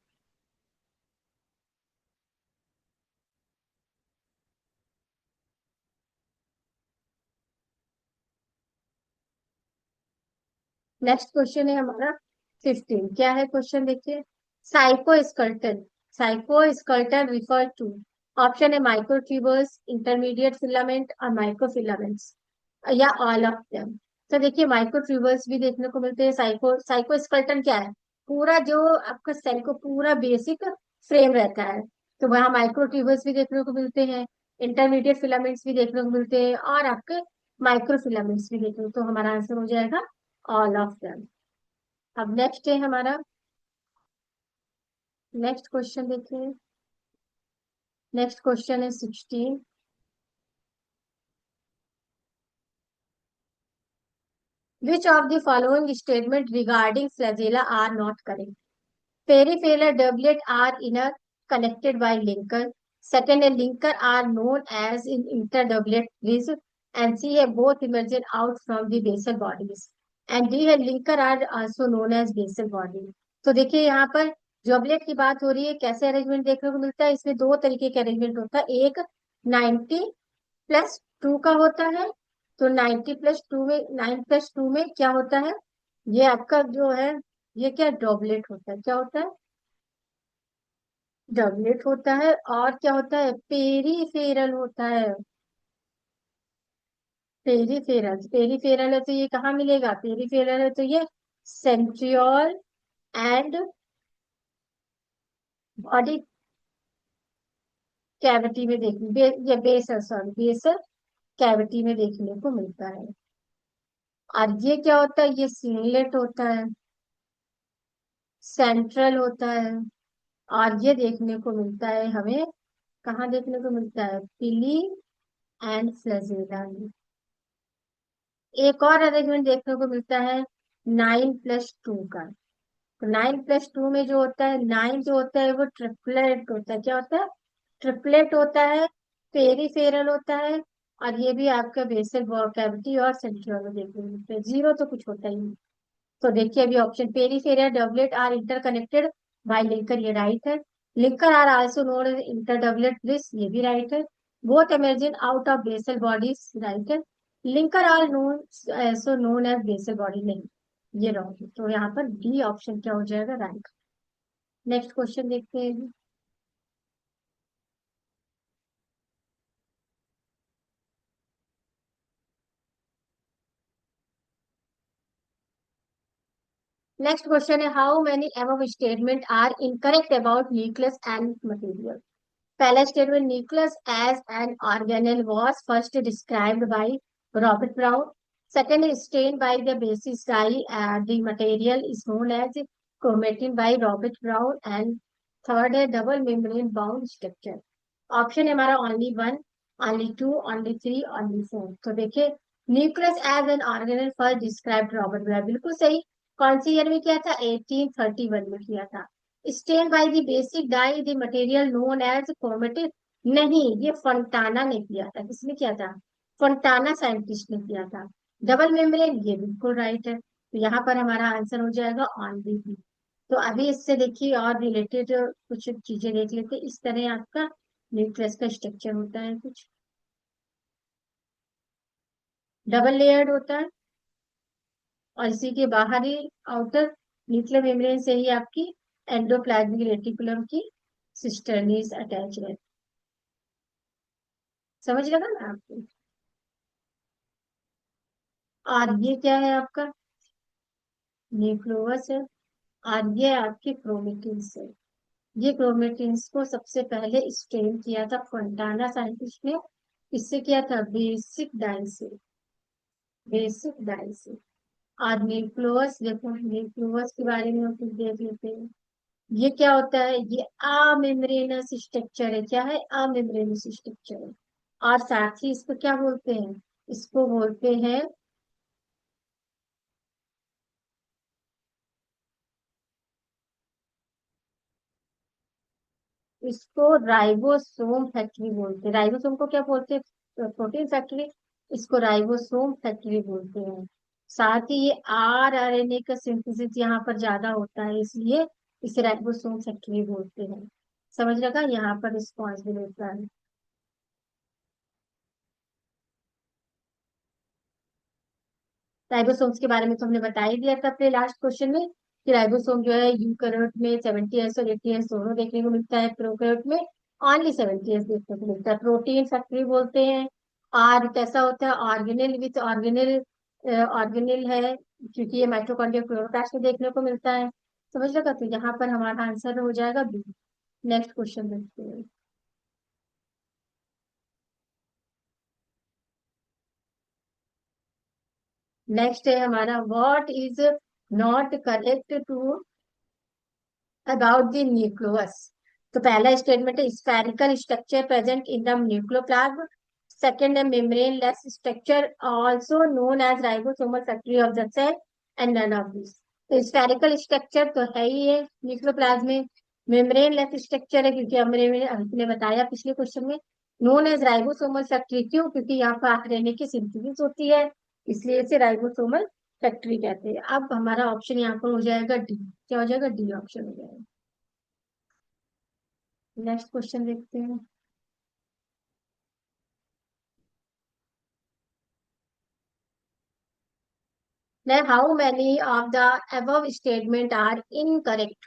नेक्स्ट क्वेश्चन है हमारा 15। क्या है क्वेश्चन देखिए, साइकोस्केलेटन, साइकोस्केलेटन रिफर टू, ऑप्शन है माइक्रोट्यूबल्स, इंटरमीडिएट फिलामेंट और माइक्रोफिलामेंट्स, या ऑल ऑफ देम। तो देखिए माइक्रोट्यूबल्स भी देखने को मिलते हैं। साइकोस्केलेटन क्या है, पूरा जो आपका सेल को पूरा बेसिक फ्रेम रहता है, तो वहाँ माइक्रोट्यूबल्स भी देखने को मिलते हैं, इंटरमीडिएट फिलामेंट्स भी देखने को मिलते हैं, और आपके माइक्रोफिलामेंट्स भी देखने को। तो हमारा आंसर हो जाएगा ऑल ऑफ देम। अब नेक्स्ट है हमारा नेक्स्ट क्वेश्चन देखिए। नेक्स्ट क्वेश्चन है 16। Which of the following statement regarding flagella are not correct? Peripheral doublet are inner connected by linker. Second, a linker are known as in interdoublet bridge. And C, है both emergent out from the basal bodies. And D है linker are also known as basal body. तो देखिए यहाँ पर जॉबलेट की बात हो रही है, कैसे अरेंजमेंट देखने को मिलता है? इसमें दो तरीके के अरेंजमेंट होता है। एक 90+2 का होता है। तो 90+2 में, 9+2 में क्या होता है? ये आपका जो है, ये क्या डॉबलेट होता है? क्या होता है? डबलेट होता है। और क्या होता है? पेरीफेरल होता है। पेरीफेरल, पेरीफेरल है तो ये कहाँ मिलेगा? पेरीफेरल है तो ये सेंट्रियोल एंड बॉडी कैविटी में या बेसल, सॉरी, बेसल कैविटी में देखने को मिलता है। और ये क्या होता है? ये सिंगलेट होता है, सेंट्रल होता है। और ये देखने को मिलता है हमें, कहाँ देखने को मिलता है? पिली एंड फ्लैजेला में। एक और अरेंजमेंट देखने को मिलता है 9+2 का। तो 9+2 में जो होता है, 9 जो होता है वो ट्रिपलेट होता है। क्या होता है? ट्रिपलेट होता है, पेरीफेरल होता है। और ये भी आपका बेसल कैविटी और सेंट्रियोल में देखने को मिलता है। जीरो तो कुछ होता ही नहीं। तो देखिए अभी option peripheral doublet are interconnected by linker, ये राइट है। Linker are also known as inter doublet bridge, ये भी राइट है। Both emerging out of basal bodies, right है। Linker are known so known as basal body, नहीं, ये रॉन्ग है। तो यहाँ पर डी ऑप्शन क्या हो जाएगा? राइट। नेक्स्ट क्वेश्चन देखते हैं। नेक्स्ट क्वेश्चन है how many above statement are incorrect about nucleus and material? पहला statement, nucleus as an organelle was first described by Robert Brown. Second is stained by the basis dye. The material is known as chromatin by Robert Brown. And third है double membrane bound structure. Option है हमारा only one, only two, only three, only four. तो देखिए nucleus as an organelle first described Robert Brown, बिल्कुल सही। कौन सी ईयर में किया था? 1831 में किया था। Stain by the basic dye the material known as chromatin, नहीं, ये फंटाना ने किया था। किसने किया था? फंटाना साइंटिस्ट ने किया था। डबल मेम्ब्रेन, ये बिल्कुल राइट है। तो यहाँ पर हमारा आंसर हो जाएगा ऑन दी बी। तो अभी इससे देखिए और रिलेटेड कुछ चीजें देख लेते हैं। इस तरह आपका न्यूक्लियस का स्ट्रक्चर होता है कुछ, डबल लेयर्ड होता है। और इसी के बाहरी आउटर न्यूक्लियर मेम्ब्रेन से ही आपकी एंडोप्लाज्मिक रेटिकुलम की सिस्टर्नीज अटैच है। समझ लगा ना आपको? और ये क्या है आपका? न्यूक्लियस है। और ये आपकी क्रोमेटिन्स है। ये क्रोमेटिन्स को सबसे पहले स्टेन किया था फोंटाना साइंटिस्ट ने। इससे किया था बेसिक डाई से, बेसिक डाई से। और न्यूक्लियस, देखो न्यूक्लियस के बारे में हम कुछ देख लेते हैं। ये क्या होता है? ये अमेम्ब्रेनस स्ट्रक्चर है। क्या है? अमेम्ब्रेनस स्ट्रक्चर है। और साथ ही इसको क्या बोलते हैं? इसको बोलते हैं, इसको राइबोसोम फैक्ट्री बोलते हैं। राइबोसोम को क्या बोलते हैं? Protein factory. इसको राइबोसोम फैक्ट्री बोलते हैं। साथ ही ये आरएनए का सिंथेसिस यहाँ पर ज्यादा होता है, इसलिए इसे राइबोसोम फैक्ट्री बोलते हैं। समझ लगा? यहाँ पर रिस्पॉन्सिबल होता है। राइबोसोम्स के बारे में तो हमने बता ही दिया था अपने लास्ट क्वेश्चन में कि राइबोसोम जो है यूकैरियोट में 70s और 80s दोनों देखने को मिलता है, प्रोकैरियोट में ओनली 70s देखने को मिलता है। प्रोटीन फैक्ट्री बोलते हैं। और कैसा होता है? ऑर्गेनेल विथ ऑर्गेनेल, ऑर्गेनेल है क्योंकि ये माइटोकॉन्ड्रिया क्लोरोप्लास्ट में देखने को मिलता है। समझ लगा? तो यहाँ पर हमारा आंसर हो जाएगा बी। नेक्स्ट क्वेश्चन देखते हैं। नेक्स्ट है हमारा what is not correct to about the nucleus. तो पहला स्टेटमेंट है spherical structure present in the nucleoplasm. Second है membrane less structure also known as ribosomal factory of the cell and none of this. तो स्फेरिकल स्ट्रक्चर तो है ही है न्यूक्लियोप्लाज्म में। मेम्ब्रेन लेस स्ट्रक्चर है क्योंकि हमने हमने बताया पिछले क्वेश्चन में। नोन एज राइबोसोमल फैक्ट्री क्यों? क्योंकि यहाँ पर आरएनए की सिंथेसिस होती है, इसलिए इसे राइबोसोमल फैक्ट्री कहते हैं। अब हमारा ऑप्शन यहाँ पर हो जाएगा डी। क्या हो जाएगा? डी ऑप्शन हो जाएगा। नेक्स्ट क्वेश्चन देखते हैं। Now, how many of the above statement are incorrect?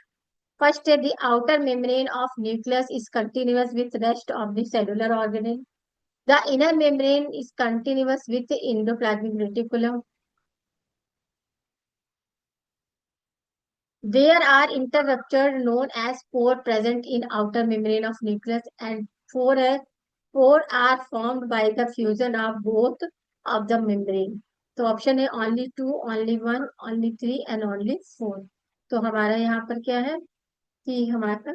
First, the outer membrane of nucleus is continuous with rest of the cellular organelle. The inner membrane is continuous with the endoplasmic reticulum. There are interruptures known as pore present in outer membrane of nucleus, and four are formed by the fusion of both of the membrane. तो ऑप्शन है only two, only one, only three and only four। तो हमारा यहाँ पर क्या है कि हमारा,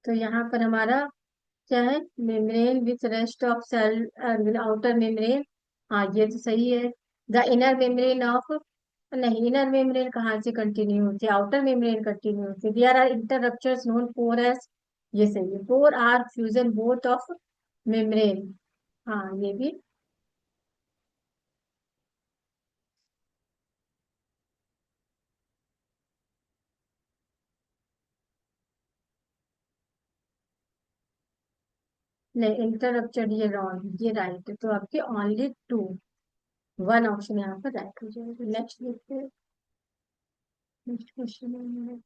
तो यहाँ पर हमारा क्या है? Membrane with rest of cell outer membrane. हाँ, ये तो सही है। द इनर मेम्ब्रेन ऑफ, नहीं, इनर मेम्ब्रेन कहाँ से कंटिन्यू होती है? आउटर मेम्ब्रेन कंटिन्यू होती है। There are interruptions known pores, ये सही है। Pores are fusion both of membrane. हाँ, ये भी। नहीं, इंटररप्चर ये रॉन्ग, ये राइट है। तो आपके ओनली टू, वन ऑप्शन यहाँ पर राइट हो जाएगा। नेक्स्ट देखते हैं। Next question.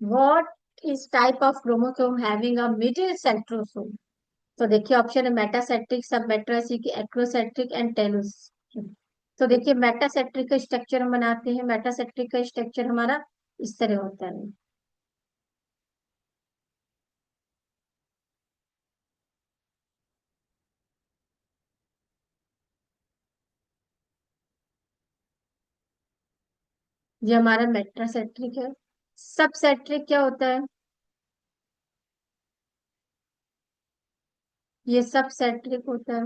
What is type of chromosome having a middle centrosome? तो देखिए ऑप्शन है मेटासेट्रिक, सब मेट्रासिक, एक्रोसेट्रिक एंड टेलोस। तो देखिए मेटासेट्रिक का स्ट्रक्चर हम बनाते हैं। मेटासेट्रिक का स्ट्रक्चर हमारा इस तरह होता है। ये हमारा मेट्रासेट्रिक है। सब सेट्रिक क्या होता है? ये सब सेट्रिक होता है।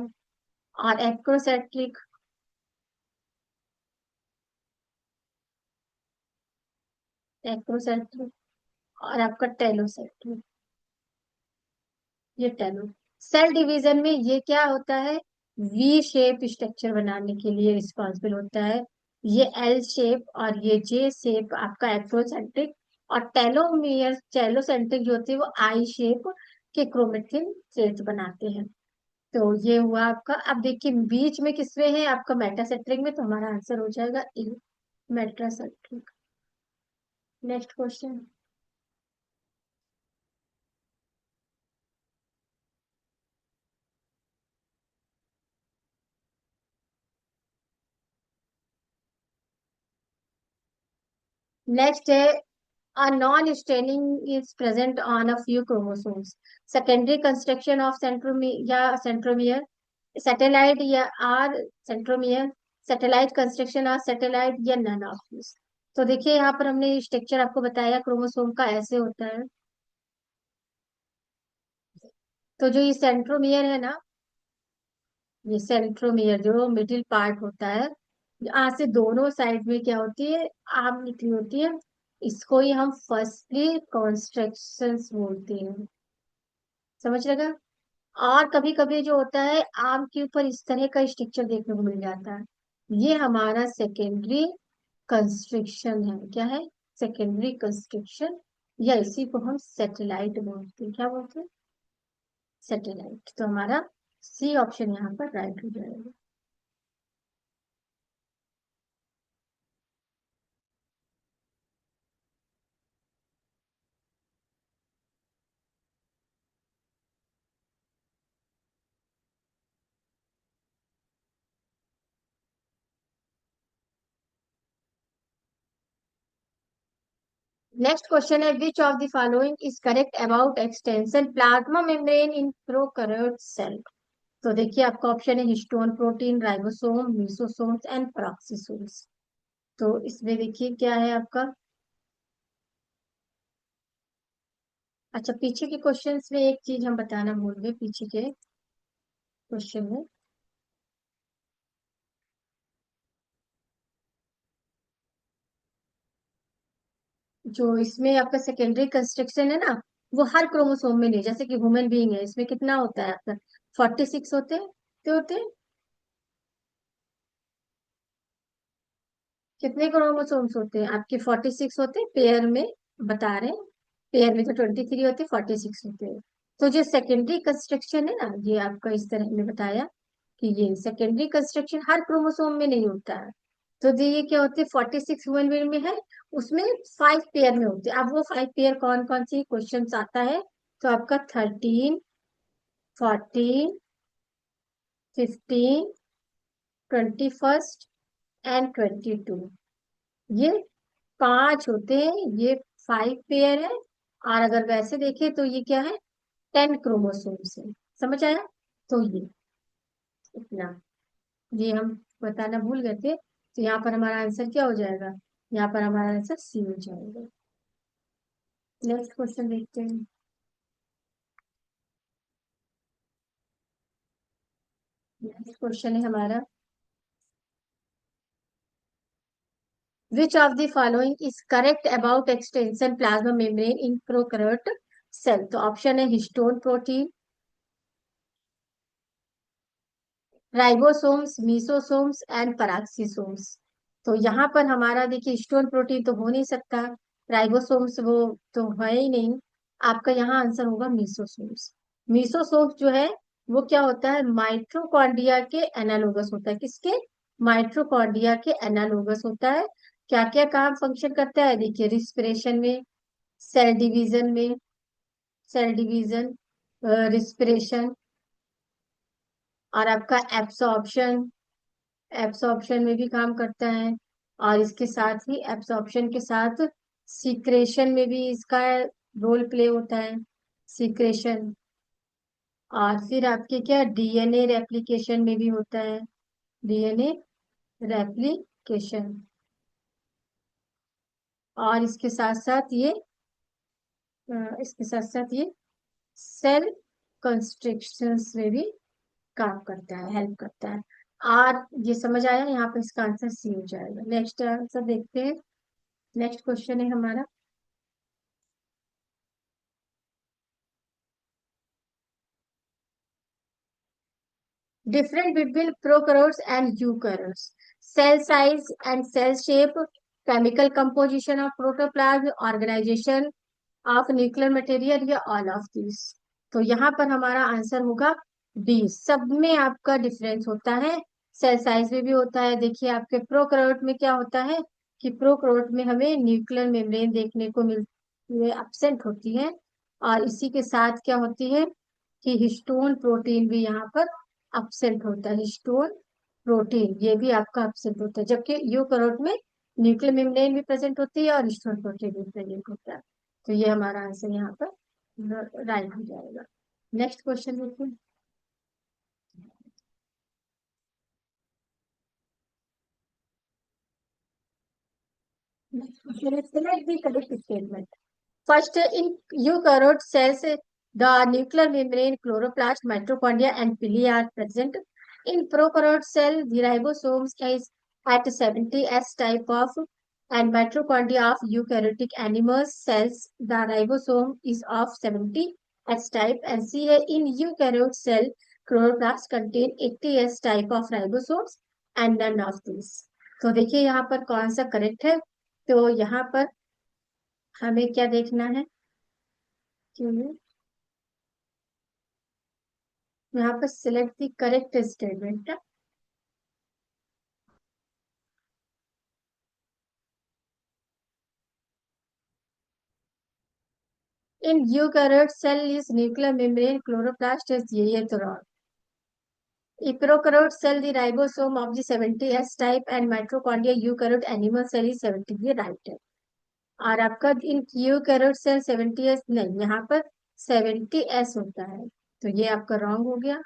और एक्रोसेट्रिक, एक्रोसेट्रिक और आपका टेलोसेट्रिक, ये टेलो। सेल डिवीजन में ये क्या होता है? वी शेप स्ट्रक्चर बनाने के लिए रिस्पॉन्सिबल होता है। ये एल शेप और ये जे शेप आपका एक्रोसेंट्रिक, और टेलोमियर टेलोसेंट्रिक जो होती है वो आई शेप के क्रोमेटिन चेंज बनाते हैं। तो ये हुआ आपका। अब देखिए बीच में किसमें है? आपका मेटासेंट्रिक में। तो हमारा आंसर हो जाएगा ए, मेटासेंट्रिक। Next question. नेक्स्ट है a non-staining is present on a few chromosomes. Secondary construction of centromere या centromere, satellite या r centromere, satellite construction और satellite या none of these। तो देखिए यहाँ पर हमने स्ट्रक्चर आपको बताया क्रोमोसोम का ऐसे होता है। तो जो ये सेंट्रोमियर है ना, ये सेंट्रोमियर जो मिडिल पार्ट होता है, यहाँ से दोनों साइड में क्या होती है? आर्म निकली होती है। इसको ही हम फर्स्टली कॉन्स्ट्रक्शंस बोलते हैं। समझ लगा? और कभी कभी जो होता है आम के ऊपर इस तरह का स्ट्रक्चर देखने को मिल जाता है, ये हमारा सेकेंडरी कंस्ट्रक्शन है। क्या है? सेकेंडरी कंस्ट्रक्शन, या इसी को हम सैटेलाइट बोलते हैं। क्या बोलते हैं? सैटेलाइट। तो हमारा सी ऑप्शन यहाँ पर राइट हो जाएगा। नेक्स्ट क्वेश्चन है which of the following is correct about extension plasma membrane in prokaryote cell. तो देखिए आपका ऑप्शन है histone protein, ribosome, mesosomes and peroxisomes. तो इसमें देखिए क्या है आपका। अच्छा, पीछे के क्वेश्चंस में एक चीज हम बताना भूल गए, पीछे के क्वेश्चन में जो इसमें आपका सेकेंडरी कंस्ट्रक्शन है ना, वो हर क्रोमोसोम में नहीं, जैसे कि ह्यूमन बीइंग है, इसमें कितना होता है आपका 46 होते हैं, कितने होते हैं, कितने क्रोमोसोम्स होते हैं आपके 46 होते हैं पेयर में, बता रहे हैं। पेयर में तो 23 होते, 46 होते हैं। तो जो सेकेंडरी कंस्ट्रक्शन है ना, ये आपका इस तरह हमने बताया कि ये सेकेंडरी कंस्ट्रक्शन हर क्रोमोसोम में नहीं होता है। तो ये क्या होते हैं, 46 ह्यूमन बीइंग में है, उसमें 5 पेयर में होते हैं। अब वो 5 पेयर कौन कौन सी क्वेश्चन आता है, तो आपका 13, 14, 15, 21 एंड 22, ये 5 होते हैं, ये 5 पेयर है। और अगर वैसे देखें तो ये क्या है, 10 क्रोमोसोम्स है। समझ आया। तो ये इतना, ये हम बताना भूल गए थे। तो यहाँ पर हमारा आंसर क्या हो जाएगा, यहाँ पर हमारा आंसर सी हो जाएगा। नेक्स्ट क्वेश्चन देखते हैं। नेक्स्ट क्वेश्चन है हमारा which of the following is correct about extension plasma membrane in prokaryote cell. तो ऑप्शन है histone protein, ribosomes, mesosomes and peroxisomes. तो यहाँ पर हमारा देखिए हिस्टोन प्रोटीन तो हो नहीं सकता, राइबोसोम्स वो तो है ही नहीं, आपका यहाँ आंसर होगा मीसोसोम्स। मीसोसोम्स जो है वो क्या होता है, माइटोकॉन्ड्रिया के एनालोगस होता है, किसके, माइटोकॉन्ड्रिया के एनालोगस होता है। क्या क्या काम फंक्शन करता है, देखिए रिस्पिरेशन में, सेल डिवीजन में, सेल डिवीजन, रिस्पिरेशन, और आपका एब्सॉर्प्शन, एब्सॉर्प्शन में भी काम करता है। और इसके साथ ही एब्सॉर्प्शन के साथ सीक्रेशन में भी इसका रोल प्ले होता है, सीक्रेशन। और फिर आपके क्या डीएनए रेप्लिकेशन में भी होता है, डीएनए रेप्लिकेशन। और इसके साथ साथ ये इसके साथ साथ ये सेल कंस्ट्रक्शंस में भी काम करता है, हेल्प करता है। और ये समझ आया, यहाँ पर इसका आंसर सी हो जाएगा। नेक्स्ट आंसर देखते हैं। नेक्स्ट क्वेश्चन है हमारा different between prokaryotes and eukaryotes, cell size and cell shape, chemical composition of protoplasm, organization of nuclear material, या all of these। तो यहाँ पर हमारा आंसर होगा डी, सब में आपका डिफरेंस होता है, सेल साइज में भी होता है। देखिए आपके प्रोकैरियोट में क्या होता है कि प्रोकैरियोट में हमें न्यूक्लियर मेम्ब्रेन देखने को मिलती है, एब्सेंट होती है। और इसी के साथ क्या होती है कि हिस्टोन प्रोटीन भी यहाँ पर एब्सेंट होता है, हिस्टोन प्रोटीन ये भी आपका एब्सेंट होता है, जबकि यूकेरियोट में न्यूक्लियर मेम्ब्रेन भी प्रेजेंट होती है और हिस्टोन प्रोटीन भी प्रेजेंट होता है। तो ये हमारा आंसर यहाँ पर राइट हो जाएगा। नेक्स्ट क्वेश्चन देखिए। नेक्स्ट क्वेश्चन है select the correct statement. First, in eukaryote cells, the nuclear membrane, chloroplast, mitochondria, and villi are present. In prokaryote cell, the ribosomes is at 70 S type of and mitochondria of eukaryotic animals cells. The ribosome is of 70 S type and see in eukaryote cell, chloroplast contain 80 S type of ribosomes and none of these. तो देखिए यहाँ पर कौन सा करेक्ट है, तो यहाँ पर हमें क्या देखना है कि यहाँ पर select the correct statement. In eukaryote cell is nuclear membrane chloroplast is ये तो wrong. Prokaryote cell the ribosome of the 70 S type and mitochondria eukaryote animal cell is 70, ये राइट है। और आपका इन क्यू कैरोट सेल 70s नहीं, यहाँ पर 70s होता है। तो ये आपका रॉन्ग हो गया।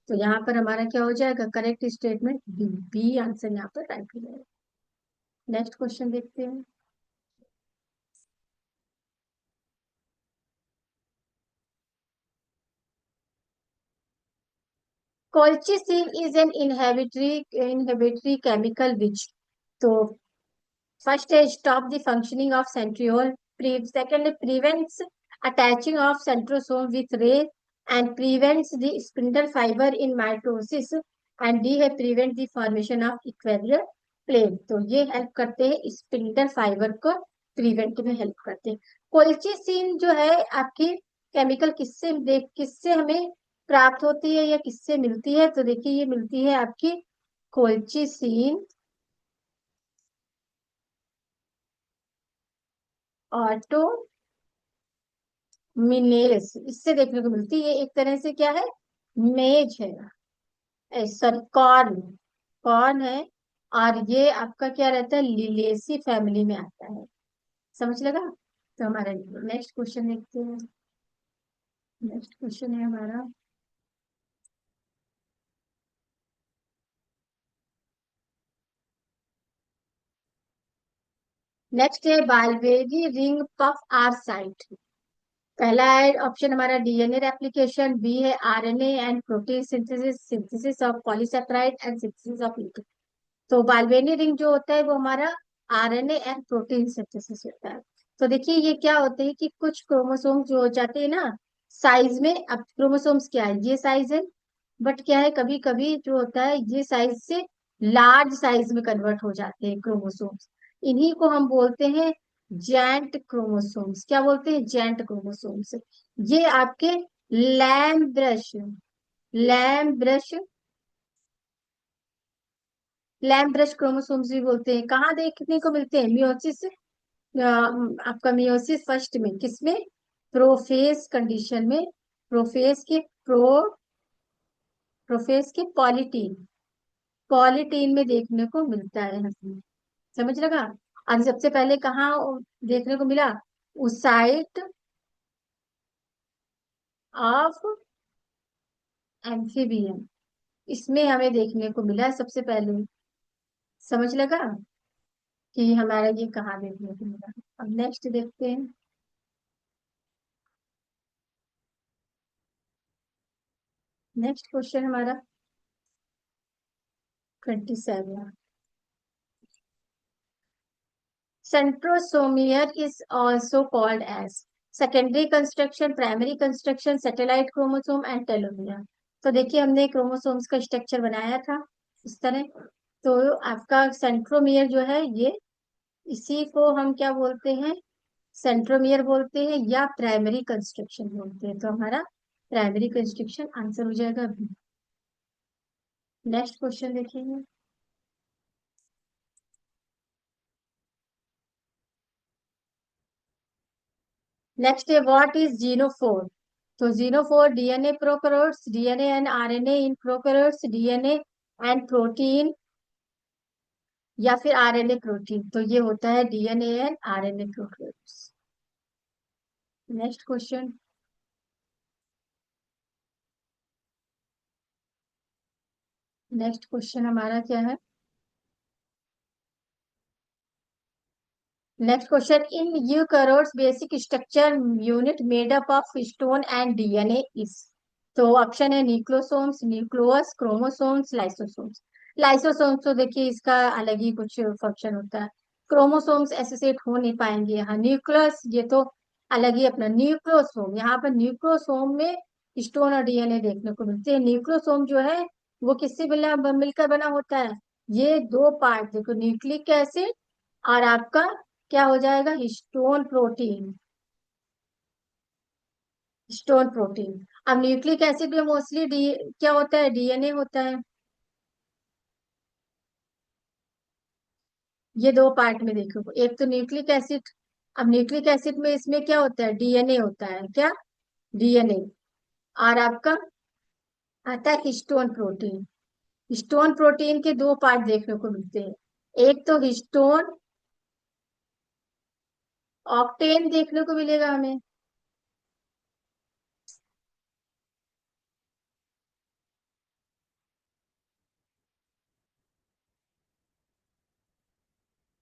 तो यहाँ पर हमारा क्या हो जाएगा, correct statement B, B answer यहाँ पर राइट हो जाएगा। नेक्स्ट क्वेश्चन देखते हैं। colchicine is an inhibitory chemical which, तो first is stop the functioning of centriole. Second, prevents attaching of centrosome with ray and prevents the spindle fiber in mitosis. And D है prevent the formation of equatorial plane. तो ये हेल्प करते हैं स्पिंडल फाइबर को प्रिवेंट में हेल्प करते हैं। कोल्चिसिन जो है आपकी केमिकल किससे हमें प्राप्त होती है या किससे मिलती है, तो देखिए ये मिलती है आपकी कोल्चिसिन ऑटो मिनेस, इससे देखने को मिलती है। ये एक तरह से क्या है, मेज है, सॉरी कॉर्न, कॉर्न है। और ये आपका क्या रहता है, लिलेसी फैमिली में आता है। समझ लगा। तो हमारा नेक्स्ट क्वेश्चन देखते हैं। नेक्स्ट क्वेश्चन है हमारा, नेक्स्ट है बाल्वेरी रिंग पफ आर साइट। पहला है ऑप्शन हमारा डीएनए रेप्लिकेशन, बी है RNA and protein synthesis, synthesis of polysaccharide and synthesis of lipid. तो बाल्वेनी रिंग जो होता है वो हमारा आरएनए एंड प्रोटीन सिंथेसिस होता है। तो देखिए ये क्या होते हैं कि कुछ क्रोमोसोम जो हो जाते हैं ना साइज में, अब क्रोमोसोम्स क्या है, ये साइज है, बट क्या है कभी कभी जो होता है ये साइज से लार्ज साइज में कन्वर्ट हो जाते हैं क्रोमोसोम्स। इन्हीं को हम बोलते हैं जेंट क्रोमोसोम्स। क्या बोलते हैं, जेंट क्रोमोसोम्स। ये आपके lamp brush, lamp brush, lamp brush chromosomes भी बोलते हैं। कहाँ देखने को मिलते हैं, मियोसिस, आपका मियोसिस फर्स्ट में, किसमें, प्रोफेज कंडीशन में, प्रोफेज के प्रोफेज के पॉलीटीन, पॉलीटीन में देखने को मिलता है हमें। समझ लगा। अब सबसे पहले कहाँ देखने को मिला, उस साइट ऑफ एम्फीबियन, इसमें हमें देखने को मिला सबसे पहले। समझ लगा कि हमारा ये कहाँ देखने को मिला। अब नेक्स्ट देखते हैं। नेक्स्ट क्वेश्चन हमारा 27, centrosome is also called as secondary construction, primary construction, satellite chromosome and telomere। तो देखिए हमने क्रोमोसोम्स का स्ट्रक्चर बनाया था इस तरह। तो आपका सेंट्रोमियर जो है ये, इसी को हम क्या बोलते हैं, सेंट्रोमियर बोलते हैं या प्राइमरी कंस्ट्रक्शन बोलते हैं। तो हमारा प्राइमरी कंस्ट्रक्शन आंसर हो जाएगा बी। नेक्स्ट क्वेश्चन देखिए। नेक्स्ट है व्हाट इज जीनोफोर। तो genophore DNA prokaryotes, DNA and RNA in prokaryotes, DNA and protein, या फिर आरएनए प्रोटीन। तो ये होता है DNA and RNA prokaryotes. Next question. Next question हमारा क्या है, next question, in eukaryotes basic structure unit made up of histone and DNA is. तो ऑप्शन है nucleosomes, nucleus, chromosomes, lysosomes. Lysosomes तो देखिए इसका अलग ही कुछ फंक्शन होता है, क्रोमोसोम्स एसोसिएट हो नहीं पाएंगे। हाँ न्यूक्लियस ये तो अलग ही अपना, न्यूक्लियोसोम, यहाँ पर न्यूक्लियोसोम में हिस्टोन और डीएनए देखने को मिलते हैं। न्यूक्लियोसोम जो है वो किससे मिलकर बना होता है, ये दो पार्ट देखो, न्यूक्लिक एसिड और आपका क्या हो जाएगा, हिस्टोन प्रोटीन, हिस्टोन प्रोटीन। अब न्यूक्लिक एसिड में मोस्टली क्या होता है, डीएनए होता है। ये दो पार्ट में देखो, एक तो न्यूक्लिक एसिड, अब न्यूक्लिक एसिड में इसमें क्या होता है, डीएनए होता है, क्या, डीएनए। और आपका आता है हिस्टोन प्रोटीन। हिस्टोन प्रोटीन के दो पार्ट देखने को मिलते हैं, एक तो हिस्टोन ऑक्टेन देखने को मिलेगा हमें।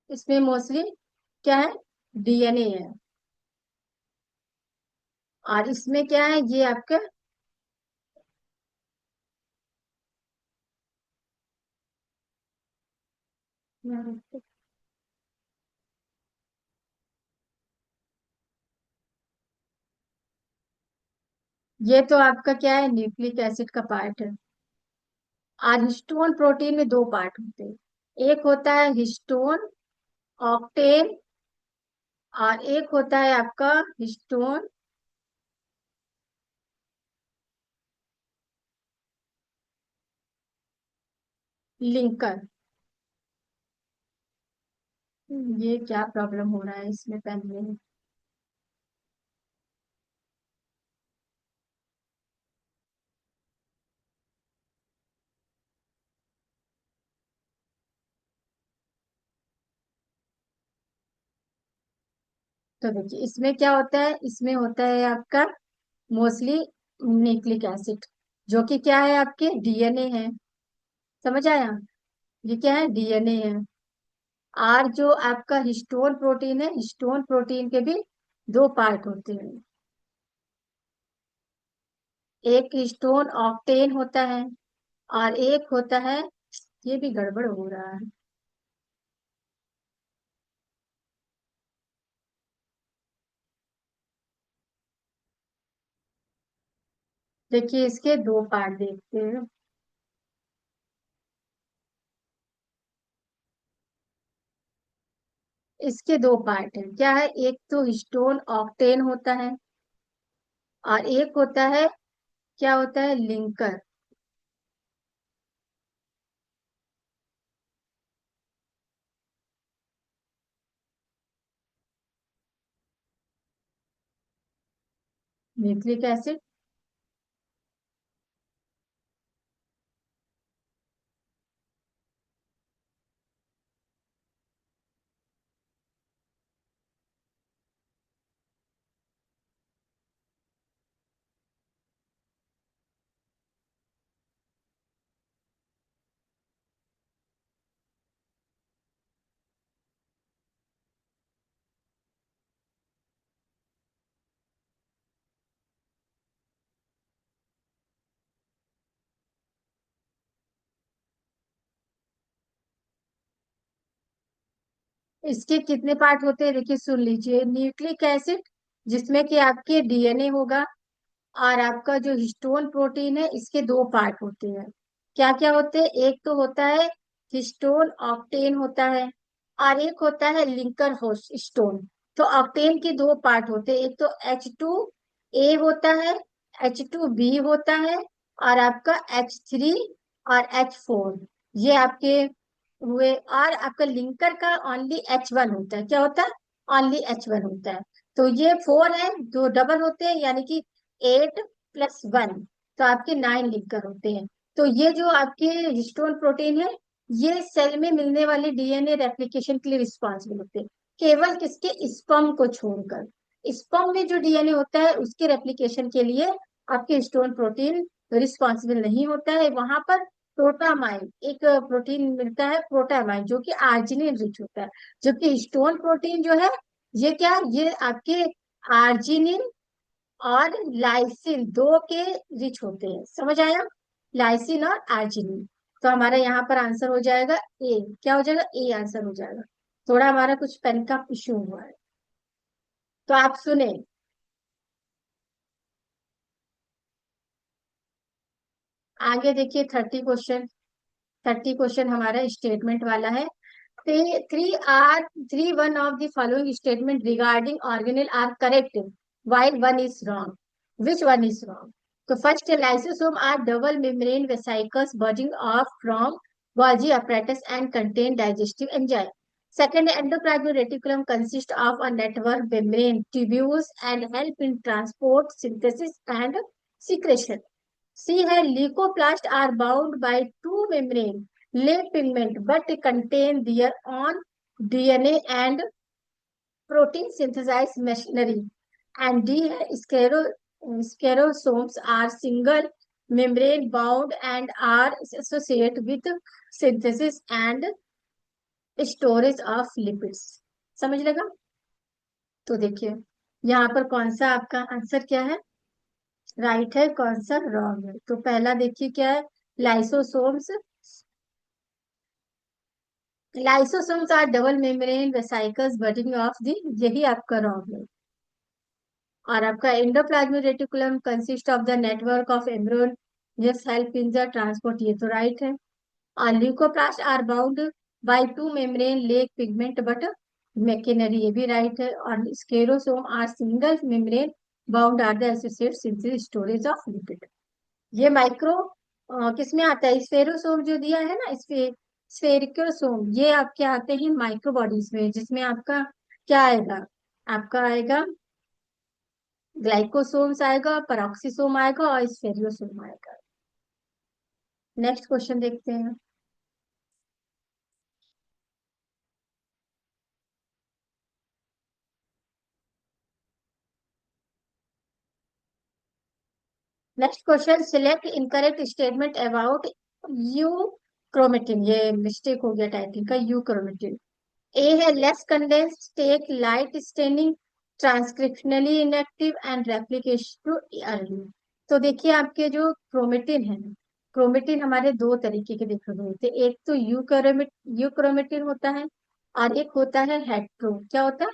इसमें मोस्टली क्या है, डीएनए है। और इसमें क्या है, ये आपका ये तो आपका क्या है, न्यूक्लिक एसिड का पार्ट है। और हिस्टोन प्रोटीन में दो पार्ट होते हैं, एक होता है हिस्टोन ऑक्टेन, और एक होता है आपका हिस्टोन लिंकर। ये क्या प्रॉब्लम हो रहा है इसमें पहले। तो देखिए इसमें क्या होता है, इसमें होता है आपका मोस्टली न्यूक्लिक एसिड, जो कि क्या है, आपके डीएनए है। समझ आया, ये क्या है, डीएनए है। और जो आपका हिस्टोन प्रोटीन है, हिस्टोन प्रोटीन के भी दो पार्ट होते हैं, एक हिस्टोन ऑक्टेन होता है और एक होता है, ये भी गड़बड़ हो रहा है। देखिए इसके दो पार्ट देखते हैं। इसके दो पार्ट है, क्या है, एक तो हिस्टोन ऑक्टेन होता है और एक होता है, क्या होता है, लिंकर। Nucleic acid. इसके कितने पार्ट होते हैं, देखिए सुन लीजिए, न्यूक्लिक एसिड जिसमें कि आपके डीएनए होगा, और आपका जो हिस्टोन प्रोटीन है, इसके दो पार्ट होते हैं। क्या क्या होते हैं, एक तो होता है हिस्टोन ऑक्टेन होता है, और एक होता है लिंकर होस्ट स्टोन। तो ऑक्टेन के दो पार्ट होते हैं, एक तो H2A होता है, H2B होता है, और आपका H3 और H4, ये आपके हुए। और आपका लिंकर का ओनली H1 होता है, क्या होता है, ओनली H1 होता है। तो ये फोर है, दो डबल होते हैं, यानी कि 8+1, तो आपके 9 लिंकर होते हैं। तो ये जो आपके हिस्टोन प्रोटीन है, ये सेल में मिलने वाले डीएनए रेप्लिकेशन के लिए रिस्पॉन्सिबल होते हैं, केवल किसके, स्पर्म को छोड़कर। स्पर्म में जो डीएनए होता है उसके रेप्लिकेशन के लिए आपके हिस्टोन प्रोटीन रिस्पॉन्सिबल नहीं होता है। वहां पर प्रोटामाइन एक प्रोटीन मिलता है, प्रोटामाइन, जो कि आर्जिनिन रिच होता है। जबकि हिस्टोन प्रोटीन जो है, ये क्या, ये आपके आर्जिनिन और लाइसिन दो के रिच होते हैं। समझ आया, लाइसिन और आर्जिनिन। तो हमारा यहाँ पर आंसर हो जाएगा ए, क्या हो जाएगा, ए आंसर हो जाएगा। थोड़ा हमारा कुछ पेन का इश्यू हुआ है, तो आप सुने। आगे देखिए 30 क्वेश्चन। 30 क्वेश्चन हमारा स्टेटमेंट वाला है। Three are three one of the following statement regarding organelle are correct while one is wrong. Which one is wrong? So first, lysosome are double membrane vesicles budding off from Golgi apparatus and contain digestive enzyme. Second, endoplasmic reticulum consists of a network membrane tubules and help in transport, synthesis and secretion. C है leucoplasts are bound by two membrane late pigment but contain their own DNA and protein synthesis machinery, and D है sclerosomes are single membrane bound and are associated with synthesis and storage of lipids। समझ लगा? तो देखिए यहाँ पर कौन सा आपका आंसर क्या है, राइट है, कौन सा रॉन्ग है। तो पहला देखिए क्या है, lysosomes. Lysosomes are double membrane vesicles budding off the, यही आपका रॉन्ग है। और आपका endoplasmic reticulum consist of the network of membrane just help in the transport, ये तो राइट है। और leucoplast are bound by two membrane lack pigment but machinery, ये भी राइट है। और sclerosome are single membrane bound are the associate synthesis storage of lipid. ये माइक्रो किसमें आता है, स्फेरोसोम जो दिया है ना, स्फेरिकोसोम, ये आपके आते हैं माइक्रो बॉडीज में, जिसमें आपका क्या आएगा, आपका आएगा ग्लाइकोसोम्स आएगा, पेरोक्सिसोम आएगा और स्फेरियोसोम आएगा। नेक्स्ट क्वेश्चन देखते हैं। Next question, select incorrect statement about euchromatin, ये मिस्टेक हो गया टाइपिंग का, यू क्रोमेटिन। ए है less condensed, take light staining, transcriptionally inactive and replication too early. तो देखिए आपके जो क्रोमेटिन है, क्रोमेटिन हमारे दो तरीके के देखने को मिलते हैं, एक तो यू क्रोमेटिन होता है और एक होता है हेट्रो, क्या होता है,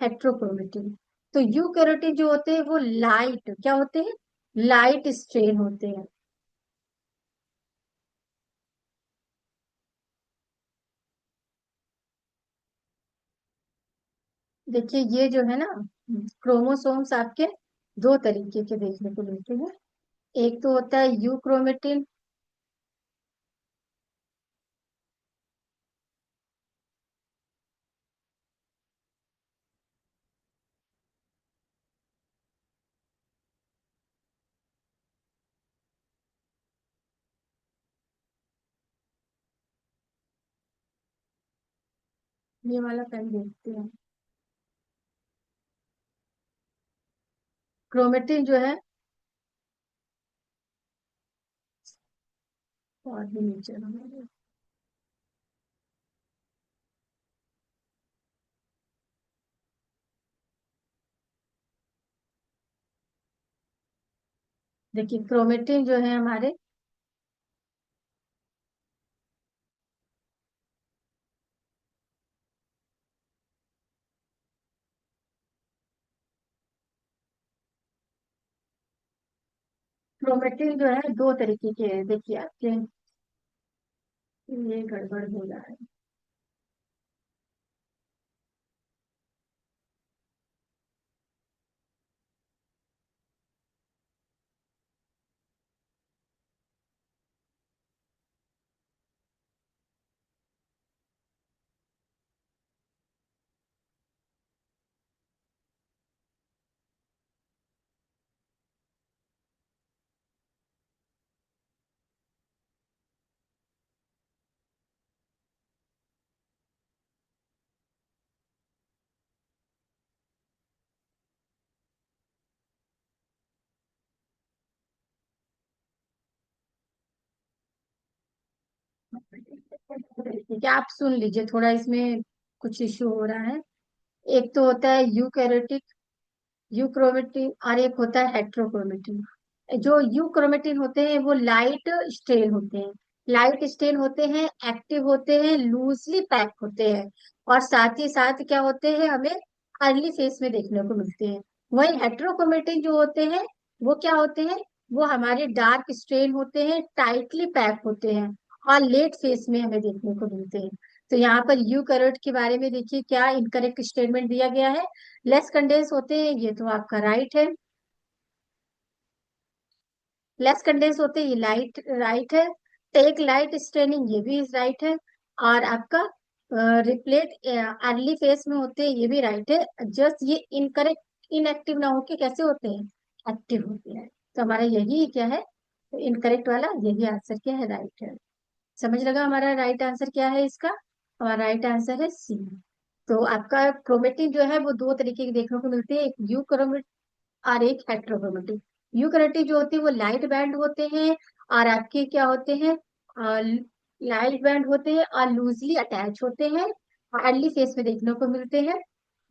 हेट्रोक्रोमेटिन। तो यू कैरोटीन जो होते हैं वो लाइट क्या होते हैं, लाइट स्ट्रेन होते हैं। देखिए ये जो है ना, क्रोमोसोम्स आपके दो तरीके के देखने को मिलते हैं, एक तो होता है यू क्रोमेटिन। ये वाला पेन देखते हैं, क्रोमेटिन जो है, और भी नीचे हमारे, देखिए क्रोमेटिन जो है हमारे, क्रोमेटिन जो है दो तरीके के हैं, देखिए आपके, ये गड़बड़ हो रहा है। ठीक है, आप सुन लीजिए, थोड़ा इसमें कुछ इश्यू हो रहा है। एक तो होता है यूकैरियोटिक यूक्रोमेटिन और एक होता है हेट्रोक्रोमेटिन। जो यूक्रोमेटिन होते हैं वो लाइट स्टेन होते हैं, लाइट स्टेन होते हैं, एक्टिव होते हैं, लूजली पैक होते हैं, और साथ ही साथ क्या होते हैं, हमें अर्ली फेज में देखने को मिलते हैं। वही हेट्रोक्रोमेटिन जो होते हैं वो क्या होते हैं, वो हमारे डार्क स्टेन होते हैं, टाइटली पैक होते हैं, और लेट फेज में हमें देखने को मिलते हैं। तो यहाँ पर यू कैरोट के बारे में देखिए क्या इनकरेक्ट स्टेटमेंट दिया गया है, लेस कंडेंस होते हैं, ये तो आपका राइट है, लेस कंडेंस होते हैं, ये लाइट राइट है। टेक लाइट स्ट्रेनिंग, ये भी राइट है। और आपका रिप्लेट अर्ली फेस में होते हैं, ये भी राइट है। जस्ट ये इनकरेक्ट इनएक्टिव ना होके कैसे होते हैं, एक्टिव होते हैं। तो हमारा यही क्या है, इनकरेक्ट वाला यही आंसर क्या है, राइट है। समझ लगा हमारा राइट आंसर क्या है इसका, हमारा राइट आंसर है सी। तो आपका क्रोमेटिन जो है वो दो तरीके के देखने को मिलते हैं, एक यूक्रोमेटिन और एक हेट्रोक्रोमेटिन। यूक्रोमेटिन जो होते हैं वो लाइट बैंड होते हैं, और आपके क्या होते हैं, लाइट बैंड होते हैं और लूजली अटैच होते हैं, अर्ली फेस में देखने को मिलते हैं।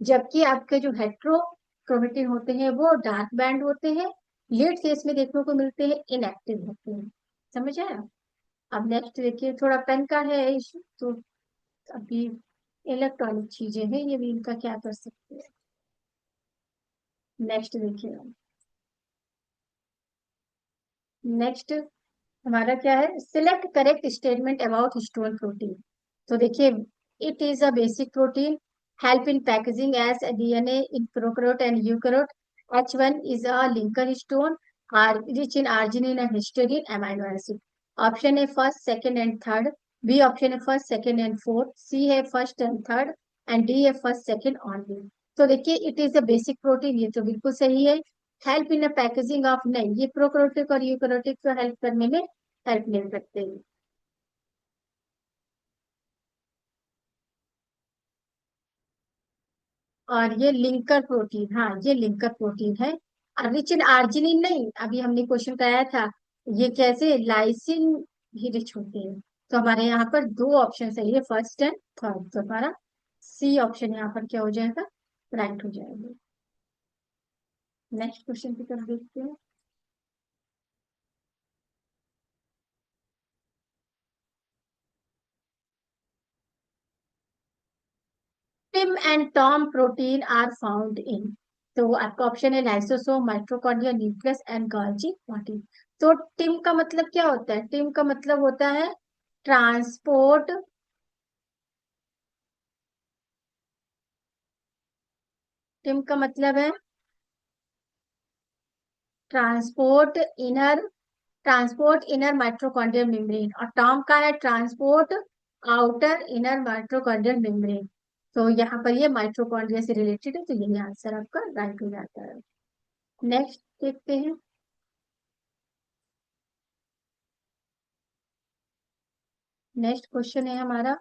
जबकि आपके जो हेट्रोक्रोमेटिन होते हैं वो डार्क बैंड होते हैं, लेट फेस में देखने को मिलते हैं, इनएक्टिव होते हैं। समझ आया? अब नेक्स्ट देखिए, थोड़ा पेन का है इशू तो अभी इलेक्ट्रॉनिक चीजें हैं, ये भी इनका क्या कर सकते हैं। नेक्स्ट देखिए, नेक्स्ट हमारा क्या है, select correct statement about histone protein. तो देखिए, it is a basic protein, help in packaging as DNA in prokaryote and eukaryote. H1 is a linker histone, are rich in arginine and histidine amino acid. Option है first, second and third. B option है first, second and fourth. C है first and third. And D है फर्स्ट, सेकंड ऑनली। तो देखिए, it is a basic protein, ये तो बिल्कुल सही है। Help in the packaging of, नहीं, ये प्रोकैरियोटिक और यूकैरियोटिक को हेल्प करने में हेल्प ले सकते हैं। और ये लिंकर प्रोटीन, हाँ ये लिंकर प्रोटीन है। रिच इन आर्जिनिन नहीं, अभी हमने क्वेश्चन कराया था, ये कैसे लाइसिन भी रिच होते हैं। तो हमारे यहाँ पर दो ऑप्शन सही है, फर्स्ट एंड थर्ड। तो हमारा सी ऑप्शन यहाँ पर क्या हो जाएगा, राइट हो जाएगा। नेक्स्ट क्वेश्चन की तरफ देखते हैं। TIM and TOM protein are found in. तो आपका ऑप्शन है lysosome, mitochondria, nucleus and Golgi protein. तो टिम का मतलब क्या होता है, टिम का मतलब होता है ट्रांसपोर्ट, टिम का मतलब है transport inner, transport inner mitochondrial membrane, और टॉम का है transport outer inner mitochondrial membrane. तो यहाँ पर ये माइटोकॉन्ड्रिया से रिलेटेड है, तो यही आंसर आपका राइट हो जाता है। नेक्स्ट देखते हैं। नेक्स्ट क्वेश्चन है हमारा,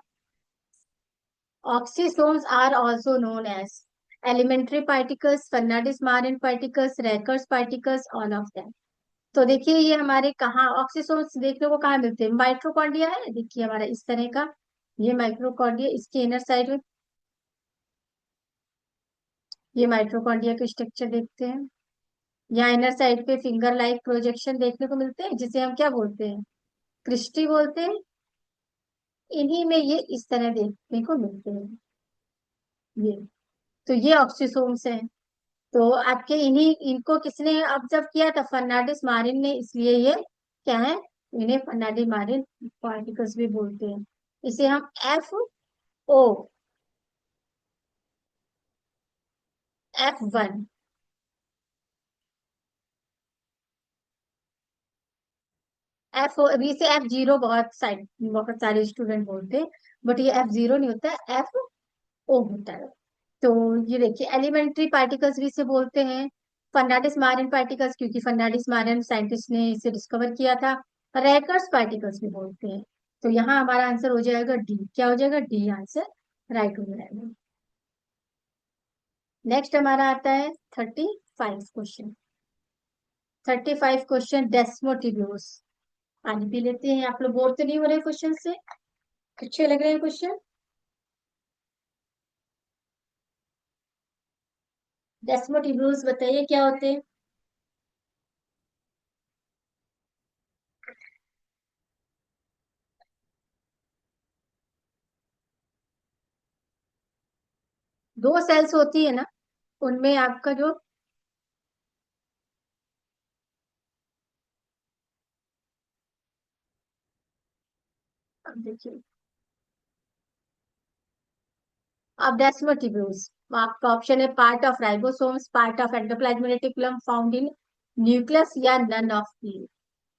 oxysomes are also known as elementary particles, Fernandez Moran particles, Racker's particles, all of them. तो देखिए, ये हमारे कहाँ ऑक्सीसोम्स देखने को कहाँ मिलते हैं, माइट्रोकॉन्ड्रिया है, देखिए हमारा इस तरह का, ये माइक्रोकॉन्ड्रिया, इसके इनर साइड में ये माइट्रोकॉन्ड्रिया के स्ट्रक्चर देखते हैं। यहाँ इनर साइड पे फिंगर लाइक प्रोजेक्शन देखने को मिलते हैं, जिसे हम क्या बोलते हैं, क्रिस्टी बोलते हैं। इन्हीं में ये इस तरह देखने को मिलते हैं, ये, तो ये ऑक्सीसोम्स हैं। तो आपके इन्हीं, इनको किसने ऑब्जर्व किया था, फर्नांडिस मारिन ने, इसलिए ये क्या है, इन्हें फर्नांडिस मारिन पार्टिकल्स भी बोलते हैं। इसे हम ओ, F1, अभी से F0 बहुत साइड, बहुत सारे स्टूडेंट बोलते हैं, बट ये F0 नहीं होता है, FO होता है। तो ये देखिए, एलिमेंट्री पार्टिकल्स भी इसे बोलते हैं, फर्नांडिस मारिन पार्टिकल्स, क्योंकि फर्नांडिस मारिन साइंटिस्ट ने इसे डिस्कवर किया था। रैकर्स पार्टिकल्स भी बोलते हैं। तो यहाँ हमारा आंसर हो जाएगा डी, क्या हो जाएगा, डी आंसर राइट हो जाएगा। नेक्स्ट हमारा आता है 35 क्वेश्चन। 35 क्वेश्चन, डेस्मोटिब्यूस। पानी पी लेते हैं, आप लोग बोर तो नहीं हो रहे क्वेश्चन से, अच्छे लग रहे हैं क्वेश्चन। डेस्मोटिब्यूस बताइए क्या होते हैं। दो सेल्स होती है ना, उनमें आपका जो, अब देखिए, अब डेस्मोटिब्यूस, आपका ऑप्शन है part of ribosomes, part of endoplasmic reticulum, found in nucleus, या नन ऑफ दी।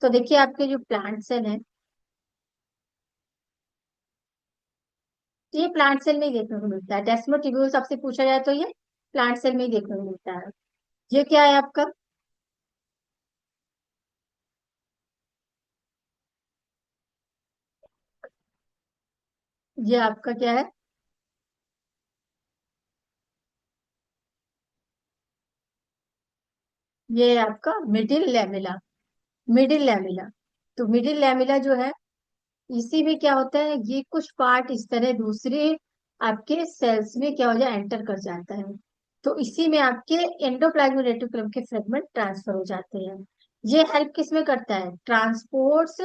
तो देखिए, आपके जो प्लांट सेल है, तो ये प्लांट सेल में ही देखने को मिलता है, डेस्मोटिब्यूस आपसे पूछा जाए तो ये प्लांट सेल में ही देखने को मिलता है। ये क्या है आपका, ये आपका क्या है, ये आपका मिडिल लैमेला, मिडिल लैमेला। तो मिडिल लैमेला जो है, इसी में क्या होता है, ये कुछ पार्ट इस तरह दूसरे आपके सेल्स में क्या हो जाए, एंटर कर जाता है। तो इसी में आपके एंडोप्लाज्मिक रेटिकुलम के फ्रेगमेंट ट्रांसफर हो जाते हैं। ये हेल्प किस में करता है, ट्रांसपोर्ट्स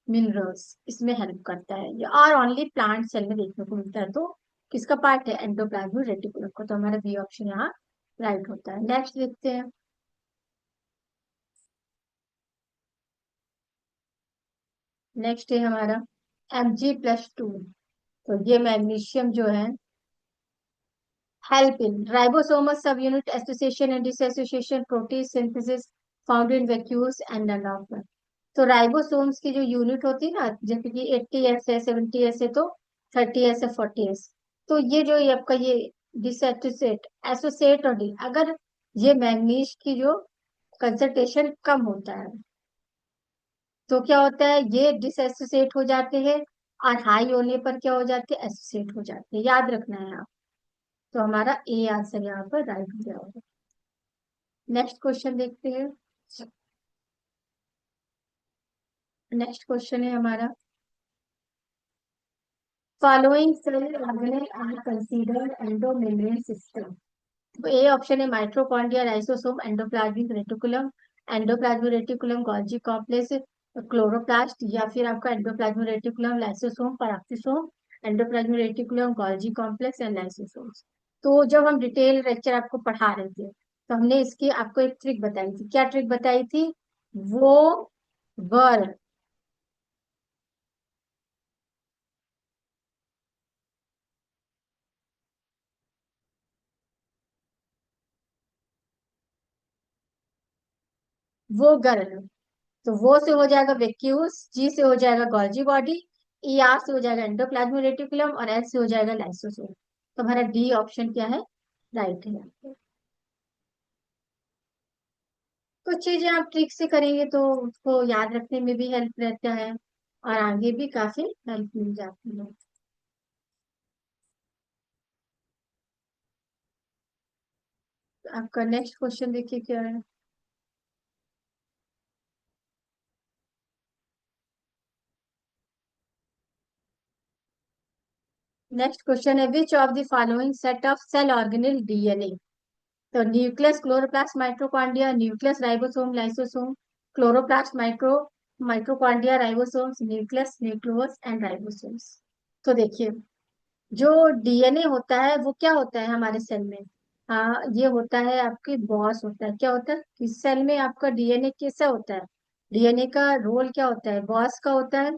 मिनरल्स, इसमें हेल्प करता है ये, और ओनली प्लांट सेल में देखने को मिलता है। तो किसका पार्ट है, एंडोप्लाज्मिक रेटिकुलम का। तो हमारा बी ऑप्शन यहाँ राइट होता है। नेक्स्ट देखते हैं। नेक्स्ट है हमारा Mg+2। तो ये मैग्नीशियम जो है, help in ribosomal subunit association and disassociation protein synthesis found in vacuoles and non-organ। तो राइबोसोम्स की जो यूनिट होती है ना, जैसे कि 80S है, 70S है, तो 30S है, 40S। तो ये जो ये आपका ये डिसएसोसिएट, एसोसिएट और डी, अगर ये मैग्नीज की जो कंसंट्रेशन कम होता है, तो क्या होता है, ये डिसएसोसिएट हो जाते हैं, और हाई होने पर क्या हो जाते हैं, एसोसिएट हो जाते हैं। याद रखना है आप। तो हमारा ए आंसर यहाँ पर राइट हो जाएगा। नेक्स्ट क्वेश्चन देखते हैं। नेक्स्ट क्वेश्चन है हमारा, following cell organelle are considered endomembrane system. तो ए ऑप्शन है mitochondria, lysosome, endoplasmic reticulum, endoplasmic reticulum, Golgi complex, chloroplast, या फिर आपका endoplasmic reticulum, lysosome, peroxisome, endoplasmic reticulum, Golgi complex and lysosomes. तो जब हम डिटेल लेक्चर आपको पढ़ा रहे थे, तो हमने इसकी आपको एक ट्रिक बताई थी। क्या ट्रिक बताई थी, वो गर्ल, वो गर्ल। तो वो से हो जाएगा वेक्यूस, जी से हो जाएगा गॉल्जी बॉडी, ई आर से हो जाएगा एंडोप्लाज्मिक रेटिकुलम, और एल से हो जाएगा लाइसोसोम। तो हमारा डी ऑप्शन क्या है, राइट है। कुछ चीजें आप ट्रिक से करेंगे तो उसको याद रखने में भी हेल्प रहता है, और आगे भी काफी हेल्प मिल जाती है। तो आपका नेक्स्ट क्वेश्चन देखिए क्या है। नेक्स्ट क्वेश्चन है, which of the following set of cell organelle DNA. तो nucleus, chloroplast, mitochondria, nucleus, ribosome, lysosome, chloroplast, mitochondria, ribosomes, nucleus, nucleolus and ribosomes. तो देखिए, जो डीएनए होता है वो क्या होता है हमारे सेल में, हाँ ये होता है आपकी बॉस होता है। क्या होता है, किस सेल में आपका डीएनए कैसा होता है, डीएनए का रोल क्या होता है, बॉस का होता है।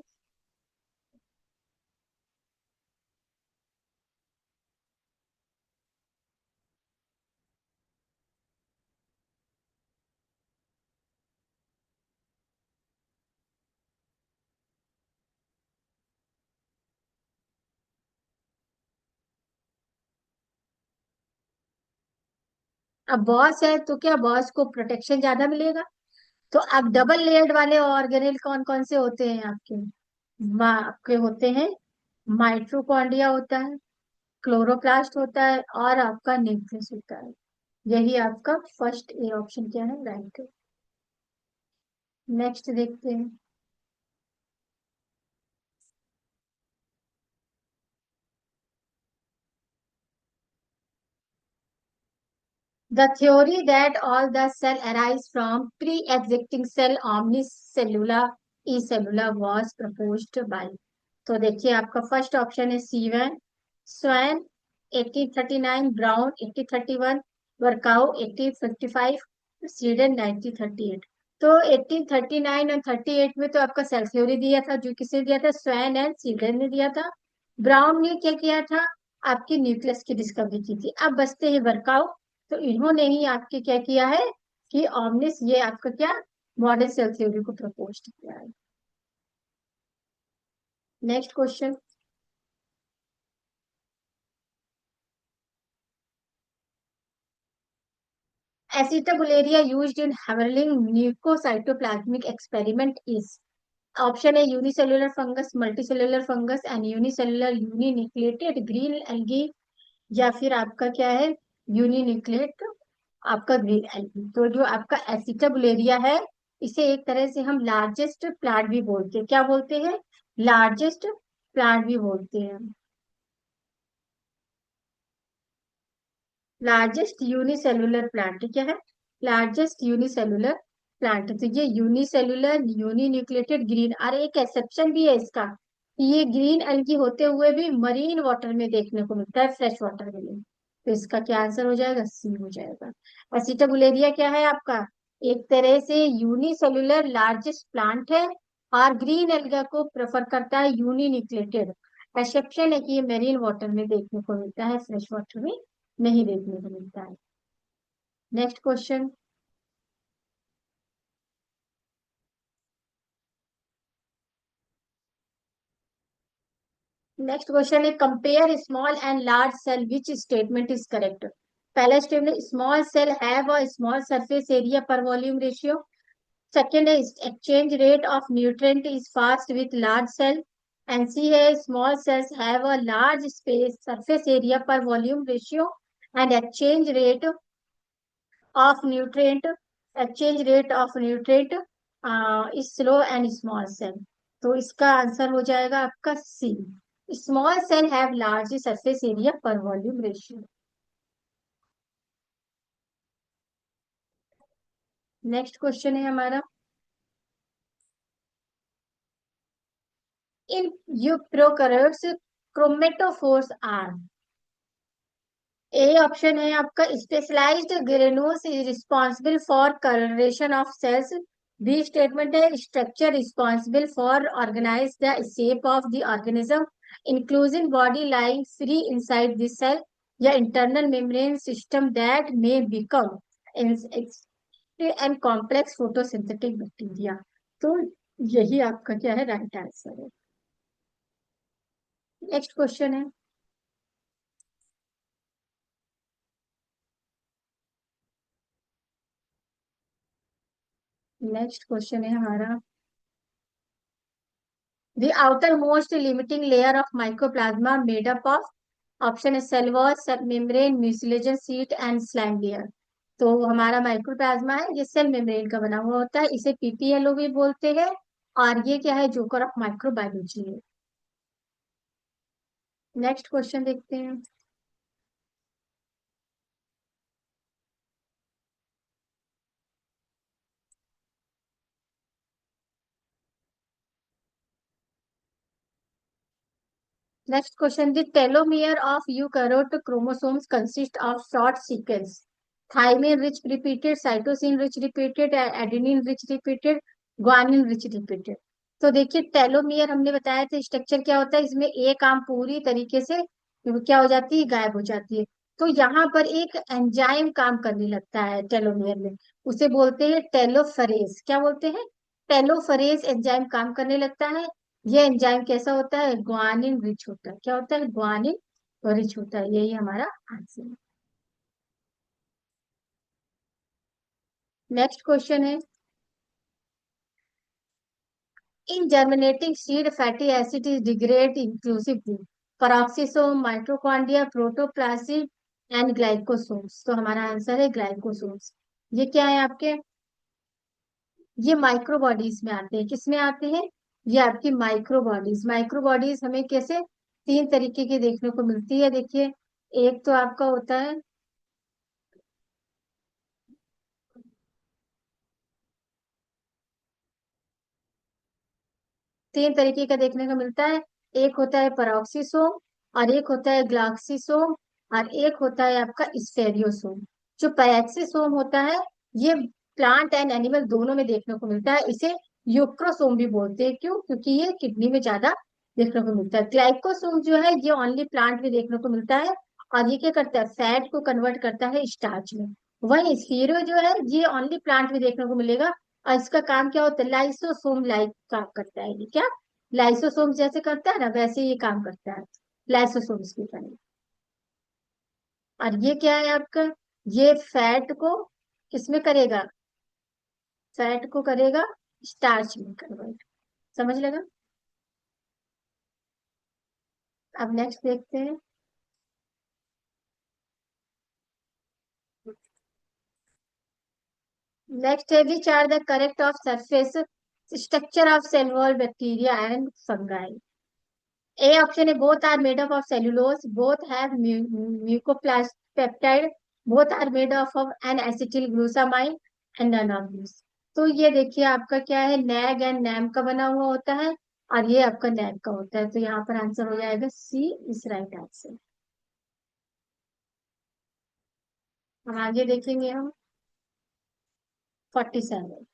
अब बॉस है तो क्या बॉस को प्रोटेक्शन ज्यादा मिलेगा। तो अब डबल लेयर्ड वाले ऑर्गेनेल कौन कौन से होते हैं आपके, आपके होते हैं, माइट्रोकॉन्ड्रिया होता है, क्लोरोप्लास्ट होता है, और आपका न्यूक्लियस होता है। यही आपका फर्स्ट ए ऑप्शन क्या है, राइट है। नेक्स्ट देखते हैं। The theory that all the cell arise from pre-existing cell omnicellular e-cellular was proposed by। तो देखिए आपका फर्स्ट ऑप्शन है सीवन, स्वैन 1839, ब्राउन 1831, वर्काउ 1855, स्वीडन 1938। तो 1839 और 38 में तो आपका सेल थ्योरी दिया था, जो किसने दिया था, स्वैन एंड स्वीडन ने दिया था। ब्राउन ने क्या किया था, आपकी न्यूक्लियस की डिस्कवरी की थी। अब बचते हैं वर्काउ, तो इन्होंने ही आपके क्या किया है, कि ऑमनिस, ये आपका क्या, मॉडर्न सेल थ्योरी को प्रपोज किया है। Next question, Acetabularia used in Hammerling nucleocytoplasmic experiment is. Option है unicellular fungus, multicellular fungus and unicellular uninucleated green algae, या फिर आपका क्या है, यूनिन्यूक्लिएट आपका ग्रीन एल्गी। तो जो आपका एसिटाबुलेरिया है, इसे एक तरह से हम लार्जेस्ट प्लांट भी बोलते हैं। क्या बोलते हैं? लार्जेस्ट प्लांट भी बोलते हैं। लार्जेस्ट यूनिसेलुलर प्लांट क्या है? Largest unicellular plant. तो ये यूनिसेलुलर यूनिन्यूक्लिएटेड ग्रीन, और एक एक्सेप्शन भी है इसका कि ये ग्रीन एल्गी होते हुए भी मरीन वाटर में देखने को मिलता है, फ्रेश वाटर में नहीं। तो इसका क्या आंसर हो जाएगा? सी हो जाएगा। एसिटाबुलेरिया क्या है आपका? एक तरह से यूनिसेलुलर लार्जेस्ट प्लांट है, और ग्रीन एल्गा को प्रेफर करता है यूनिन्यूक्लिएटेड। एक्सेप्शन है कि ये मेरीन वाटर में देखने को मिलता है, फ्रेश वाटर में नहीं देखने को मिलता है। Next question. नेक्स्ट क्वेश्चन है, compare small and large cell, which statement is correct? पहला statement, small cell have a small surface area per volume ratio. Second है, exchange rate of nutrient is fast with large cell. And C है, small cells have a large space surface area per volume ratio, and of nutrient exchange rate of nutrient is slow and small cell. तो इसका आंसर हो जाएगा आपका C. Small cell have large surface area per volume ratio. Next question है हमारा, in prokaryotes chromatophores are. A option है आपका, specialised granules is responsible for colouration of cells. B statement है, structure responsible for organise the shape of the organism inclusion body lying free inside the cell, या internal membrane system that may become and complex photosynthetic bacteria. तो यही आपका क्या है? राइट आंसर है। नेक्स्ट क्वेश्चन है, नेक्स्ट क्वेश्चन है हमारा, the outermost limiting layer of mycoplasma made up of, option है cell wall, cell membrane, mucilaginous sheath and slime layer. तो हमारा माइक्रोप्लाज्मा है, ये सेल मेम्ब्रेन का बना हुआ होता है, इसे पीपीएलओ भी बोलते हैं, और ये क्या है? जोकर ऑफ माइक्रोबायोलॉजी है। नेक्स्ट क्वेश्चन देखते हैं। Next question, the telomere of eukaryote chromosomes consist of short sequence, thymine rich repeated, cytosine rich repeated, adenine rich repeated, guanine rich repeated. तो देखिए, टेलोमियर हमने बताया था स्ट्रक्चर क्या होता है, इसमें एक आर्म पूरी तरीके से क्या हो जाती है? गायब हो जाती है। तो यहाँ पर एक एंजाइम काम करने लगता है टेलोमियर में, उसे बोलते हैं टेलोफरेज। क्या बोलते हैं? टेलोफरेज एंजाइम काम करने लगता है। ये एंजाइम कैसा होता है? ग्वानिन रिच होता है। क्या होता है? ग्वानिन रिच होता है। यही हमारा आंसर है। नेक्स्ट क्वेश्चन है, in germinating seed fatty acid is degrade inclusively, peroxisome, mitochondria, protoplasm and glycosomes. तो हमारा आंसर है ग्लाइकोसोम्स। ये क्या है आपके? ये माइक्रो बॉडीज में आते हैं। किस में आते हैं? ये आपकी माइक्रो बॉडीज। माइक्रो बॉडीज हमें कैसे तीन तरीके की देखने को मिलती है, देखिए। एक तो आपका होता है, तीन तरीके का देखने को मिलता है। एक होता है peroxisome, और एक होता है ग्लाक्सिसोम, और एक होता है आपका स्टेरियोसोम। जो पैक्सिसोम होता है, ये प्लांट एंड एनिमल दोनों में देखने को मिलता है। इसे यूक्रोसोम भी बोलते हैं। क्यों? क्योंकि ये किडनी में ज्यादा देखने को मिलता है। ग्लाइकोसोम जो है, ये ओनली प्लांट में देखने को मिलता है, और ये क्या करता है? फैट को कन्वर्ट करता है स्टार्च में। वही स्टीरियो जो है, ये ओनली प्लांट में देखने को मिलेगा, और इसका काम क्या होता है? लाइसोसोम लाइक काम करता है। ये क्या? लाइसोसोम जैसे करता है ना, वैसे ये काम करता है, लाइसोसोम्स की तरह। और ये क्या है आपका? ये फैट को किसमें करेगा? फैट को करेगा स्टार्च में कन्वर्ट। समझ लगा? अब नेक्स्ट देखते हैं। नेक्स्ट है which are the correct of surface structure of cell wall bacteria and fungi. A option है both are made up of cellulose, both have mucoplast peptide, both are made of N acetyl glucosamine and none of this. तो ये देखिए आपका क्या है, नैग एंड नैम का बना हुआ होता है और ये आपका नैग का होता है, तो यहाँ पर आंसर हो जाएगा सी इज राइट आंसर। हम आगे देखेंगे हम 47।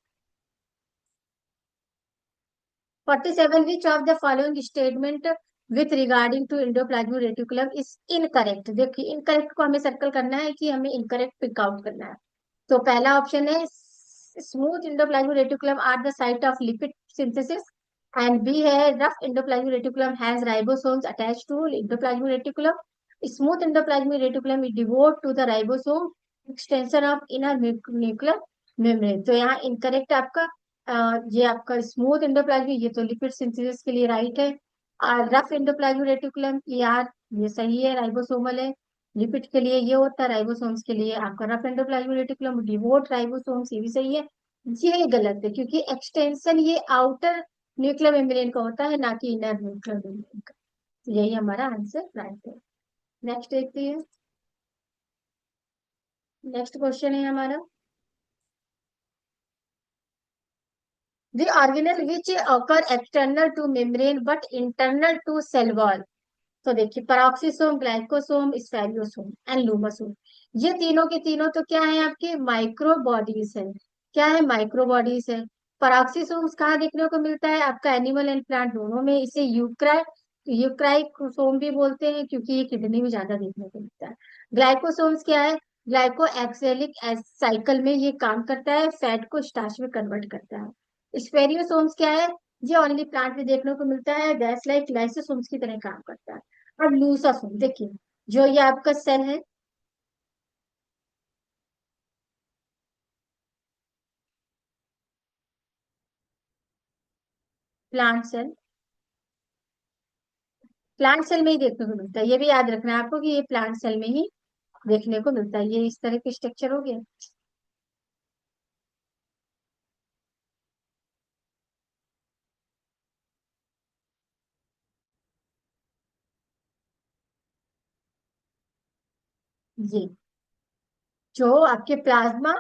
47 which of the following statement with regarding to endoplasmic reticulum is incorrect। देखिए इनकरेक्ट को हमें सर्कल करना है कि हमें इनकरेक्ट पिक आउट करना है। तो पहला ऑप्शन है smooth endoplasmic reticulum are the site of lipid synthesis, and B है rough endoplasmic reticulum has ribosomes attached to endoplasmic reticulum, smooth endoplasmic reticulum is devoid to the ribosome extension of inner nuclear membrane. तो यहाँ इनकरेक्ट आपका ये आपका स्मूथ एंडोप्लाज्मिक, ये तो लिपिड सिंथेसिस के लिए राइट है। और रफ एंडोप्लाज्मिक रेटिकुलम यार ये सही है, राइबोसोमल है। लिपिड के लिए ये होता है, राइबोसोम्स के लिए आपका rough endoplasmic reticulum devote ribosomes, ये भी सही है। ये गलत है क्योंकि एक्सटेंशन ये आउटर न्यूक्लियर मेम्ब्रेन का होता है, ना कि इनर न्यूक्लियर मेम्ब्रेन का। तो यही हमारा आंसर राइट है। नेक्स्ट देखते हैं। नेक्स्ट क्वेश्चन है हमारा the organelle which occur external to membrane but internal to cell wall। तो देखिए पैरोक्सिसोम, ग्लाइकोसोम, स्फेरियोसोम एंड लूमोसोम, ये तीनों के तीनों तो क्या है आपके माइक्रो बॉडीज है। क्या है, माइक्रो बॉडीज है। पैरोक्सिसोम्स कहाँ देखने को मिलता है आपका, एनिमल एंड प्लांट दोनों में। इसे यूक्राइसोम भी बोलते हैं क्योंकि ये किडनी में ज्यादा देखने को मिलता है। ग्लाइकोसोम्स क्या है, ग्लाइको एक्सेलिक साइकिल में ये काम करता है, फैट को स्टार्च में कन्वर्ट करता है। स्पेरियोसोम्स क्या है, ये ओनली प्लांट में देखने को मिलता है, गैस लाइक लाइसोसोम्स की तरह काम करता है। अब लूसाफोम देखिए, जो ये आपका सेल है, प्लांट सेल, प्लांट सेल में ही देखने को मिलता है। ये भी याद रखना है आपको कि ये प्लांट सेल में ही देखने को मिलता है। ये इस तरह के स्ट्रक्चर हो गया। ये जो आपके प्लाज्मा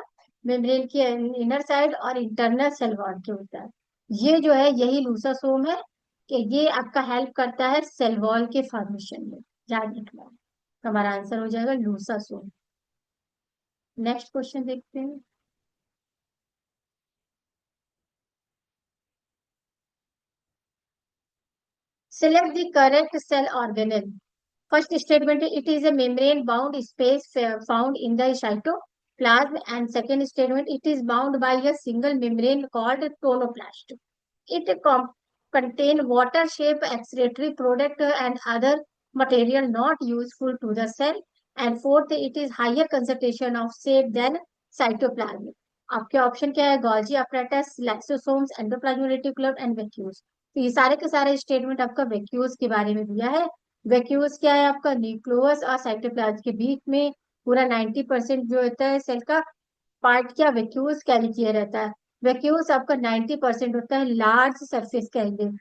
मेम्ब्रेन की इनर साइड और इंटरनल सेल वॉल के होता है, ये जो है यही लूसासोम है, कि ये आपका हेल्प करता है सेल वॉल के फॉर्मेशन में। याद रखना है। तो हमारा आंसर हो जाएगा लूसासोम। नेक्स्ट क्वेश्चन देखते हैं। Select the correct cell organelle. First statement, it is a membrane bound space found in the cytoplasm, and second statement, it is bound by a single membrane called tonoplast. It contain water shape excretory product and other material not useful to the cell. And fourth, it is higher concentration of shape than cytoplasm. आपके ऑप्शन क्या है, Golgi apparatus, lysosomes, endoplasmic reticulum and vacuoles. तो ये सारे के सारे स्टेटमेंट आपका वैक्यूल्स के बारे में दिया है। वैक्यूल्स क्या है आपका, न्यूक्लियस और साइटोप्लाज्म के बीच में पूरा 90% जो होता है सेल का पार्ट क्या वैक्यूल्स कैरी किया रहता है। वैक्यूल्स आपका 90% होता है लार्ज सरफेस कैरियर।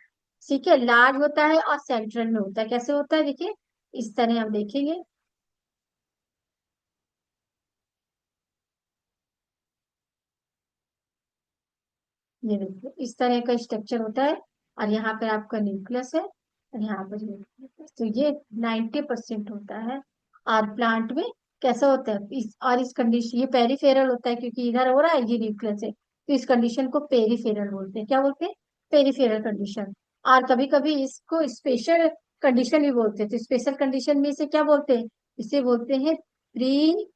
ठीक है, लार्ज होता है और सेंट्रल में होता है। कैसे होता है देखिए, इस तरह हम देखेंगे। ये देखिए इस तरह का स्ट्रक्चर होता है, और यहाँ पर आपका न्यूक्लियस है और यहाँ पर न्यूक्लियस, तो ये 90% होता है। और प्लांट में कैसा होता है और इस कंडीशन, ये पेरिफेरल होता है क्योंकि इधर हो रहा है, ये न्यूक्लियस है, तो इस कंडीशन को पेरिफेरल बोलते हैं। क्या बोलते हैं, पेरिफेरल कंडीशन। और कभी कभी इसको स्पेशल कंडीशन भी बोलते हैं। तो स्पेशल कंडीशन में इसे क्या बोलते हैं, इसे बोलते हैं प्री,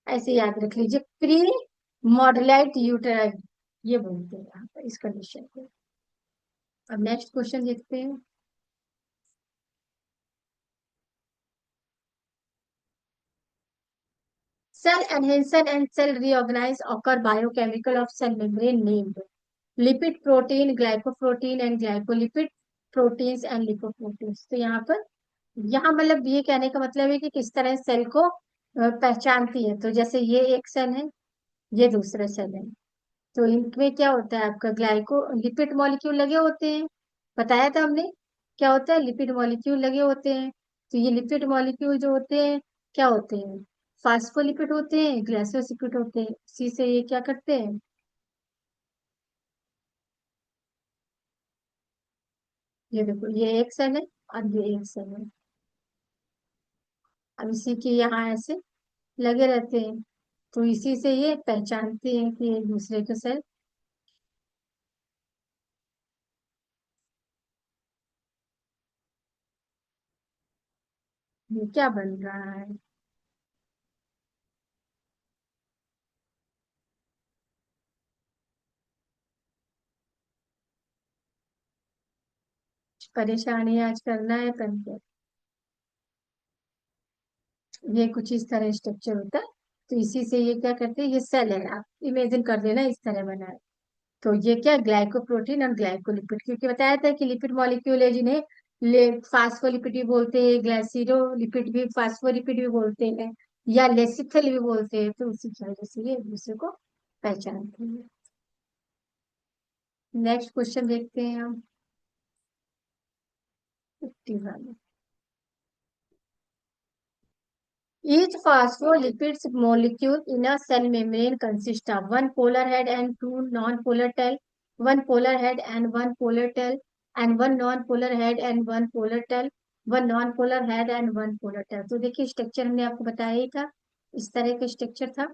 ऐसे याद रख लीजिए, प्री मॉडलाइट यूटेराइन, ये बोलते हैं यहाँ पर इस कंडीशन को। अब नेक्स्ट क्वेश्चन देखते हैं। Cell enhancement and cell reorganise occur biochemical of cell membrane named lipid protein, glycoprotein and glycolipid proteins and lipoproteins. तो यहाँ पर, यहाँ मतलब ये कहने का मतलब है कि किस तरह सेल को पहचानती है। तो जैसे ये एक सेल है, ये दूसरा सेल है। तो इनमें क्या होता है, आपका ग्लाइको लिपिड मॉलिक्यूल लगे होते हैं, बताया था हमने। क्या होता है, लिपिड मॉलिक्यूल लगे होते हैं। तो ये लिपिड मॉलिक्यूल जो होते हैं, क्या होते हैं, फास्फोलिपिड होते हैं, ग्लाइकोलिपिड होते हैं। इसी से ये क्या करते हैं, ये देखो ये एक सेल है और ये एक सेल है। अब इसी के यहाँ ऐसे लगे रहते हैं। तो इसी से ये पहचानते हैं कि एक दूसरे के सेल। ये क्या बन रहा है, परेशानी आज करना है करके। ये कुछ इस तरह स्ट्रक्चर होता है। तो इसी से ये क्या करते हैं, ये सेल है, आप इमेजिन कर लेना इस तरह बना है। तो ये क्या, ग्लाइकोप्रोटीन और ग्लाइकोलिपिड, क्योंकि बताया था कि लिपिड मॉलिक्यूल है जिन्हें फास्फोलिपिड भी बोलते हैं, ग्लाइसिरोलिपिड भी, फास्फोलिपिड भी बोलते हैं, या लेसिथल भी बोलते हैं। तो उसी की वजह से ये एक दूसरे को पहचानते हैं। नेक्स्ट क्वेश्चन देखते हैं हम, 51। Each phospholipid molecule in a cell membrane consists of one polar head and two non-polar tail, one polar head and one polar tail, and one non-polar head and one polar tail, one non-polar head and one polar tail। तो देखिए स्ट्रक्चर हमने आपको बताया ही था, इस तरह का स्ट्रक्चर था।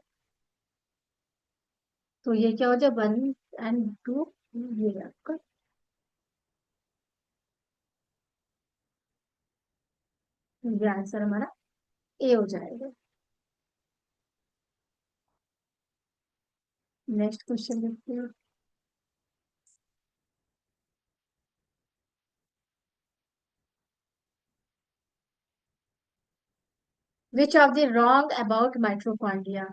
तो ये क्या हो जाए, 1 and 2, ये आपका, ये आंसर हमारा ए हो जाएगा। नेक्स्ट क्वेश्चन देखते हैं। Which of the wrong about mitochondria.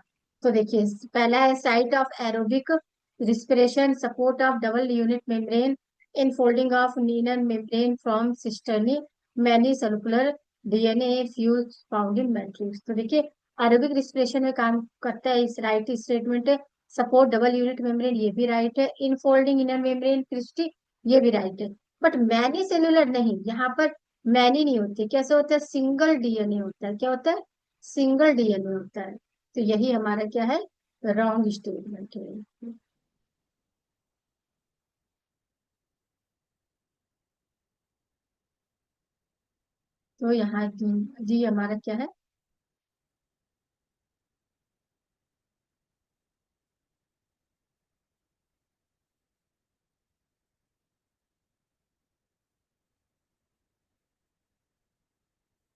तो देखिए पहला है site of aerobic respiration, support of double unit membrane, infolding of inner membrane from cisternae, many cellular DNA fuse found in matrix. तो देखिए एरोबिक रिस्पिरेशन में काम करता है, इस राइट स्टेटमेंट है। सपोर्ट डबल यूनिट मेम्ब्रेन, ये भी राइट है। इनफोल्डिंग इनर मेम्ब्रेन क्रिस्टी, ये भी राइट है। बट मैनी सेलुलर नहीं, यहाँ पर मैनी नहीं होती, कैसे होता है, सिंगल डीएनए होता है। क्या होता है, सिंगल डीएनए होता है। तो यही हमारा क्या है, रॉन्ग स्टेटमेंट है। तो यहाँ जी हमारा क्या है।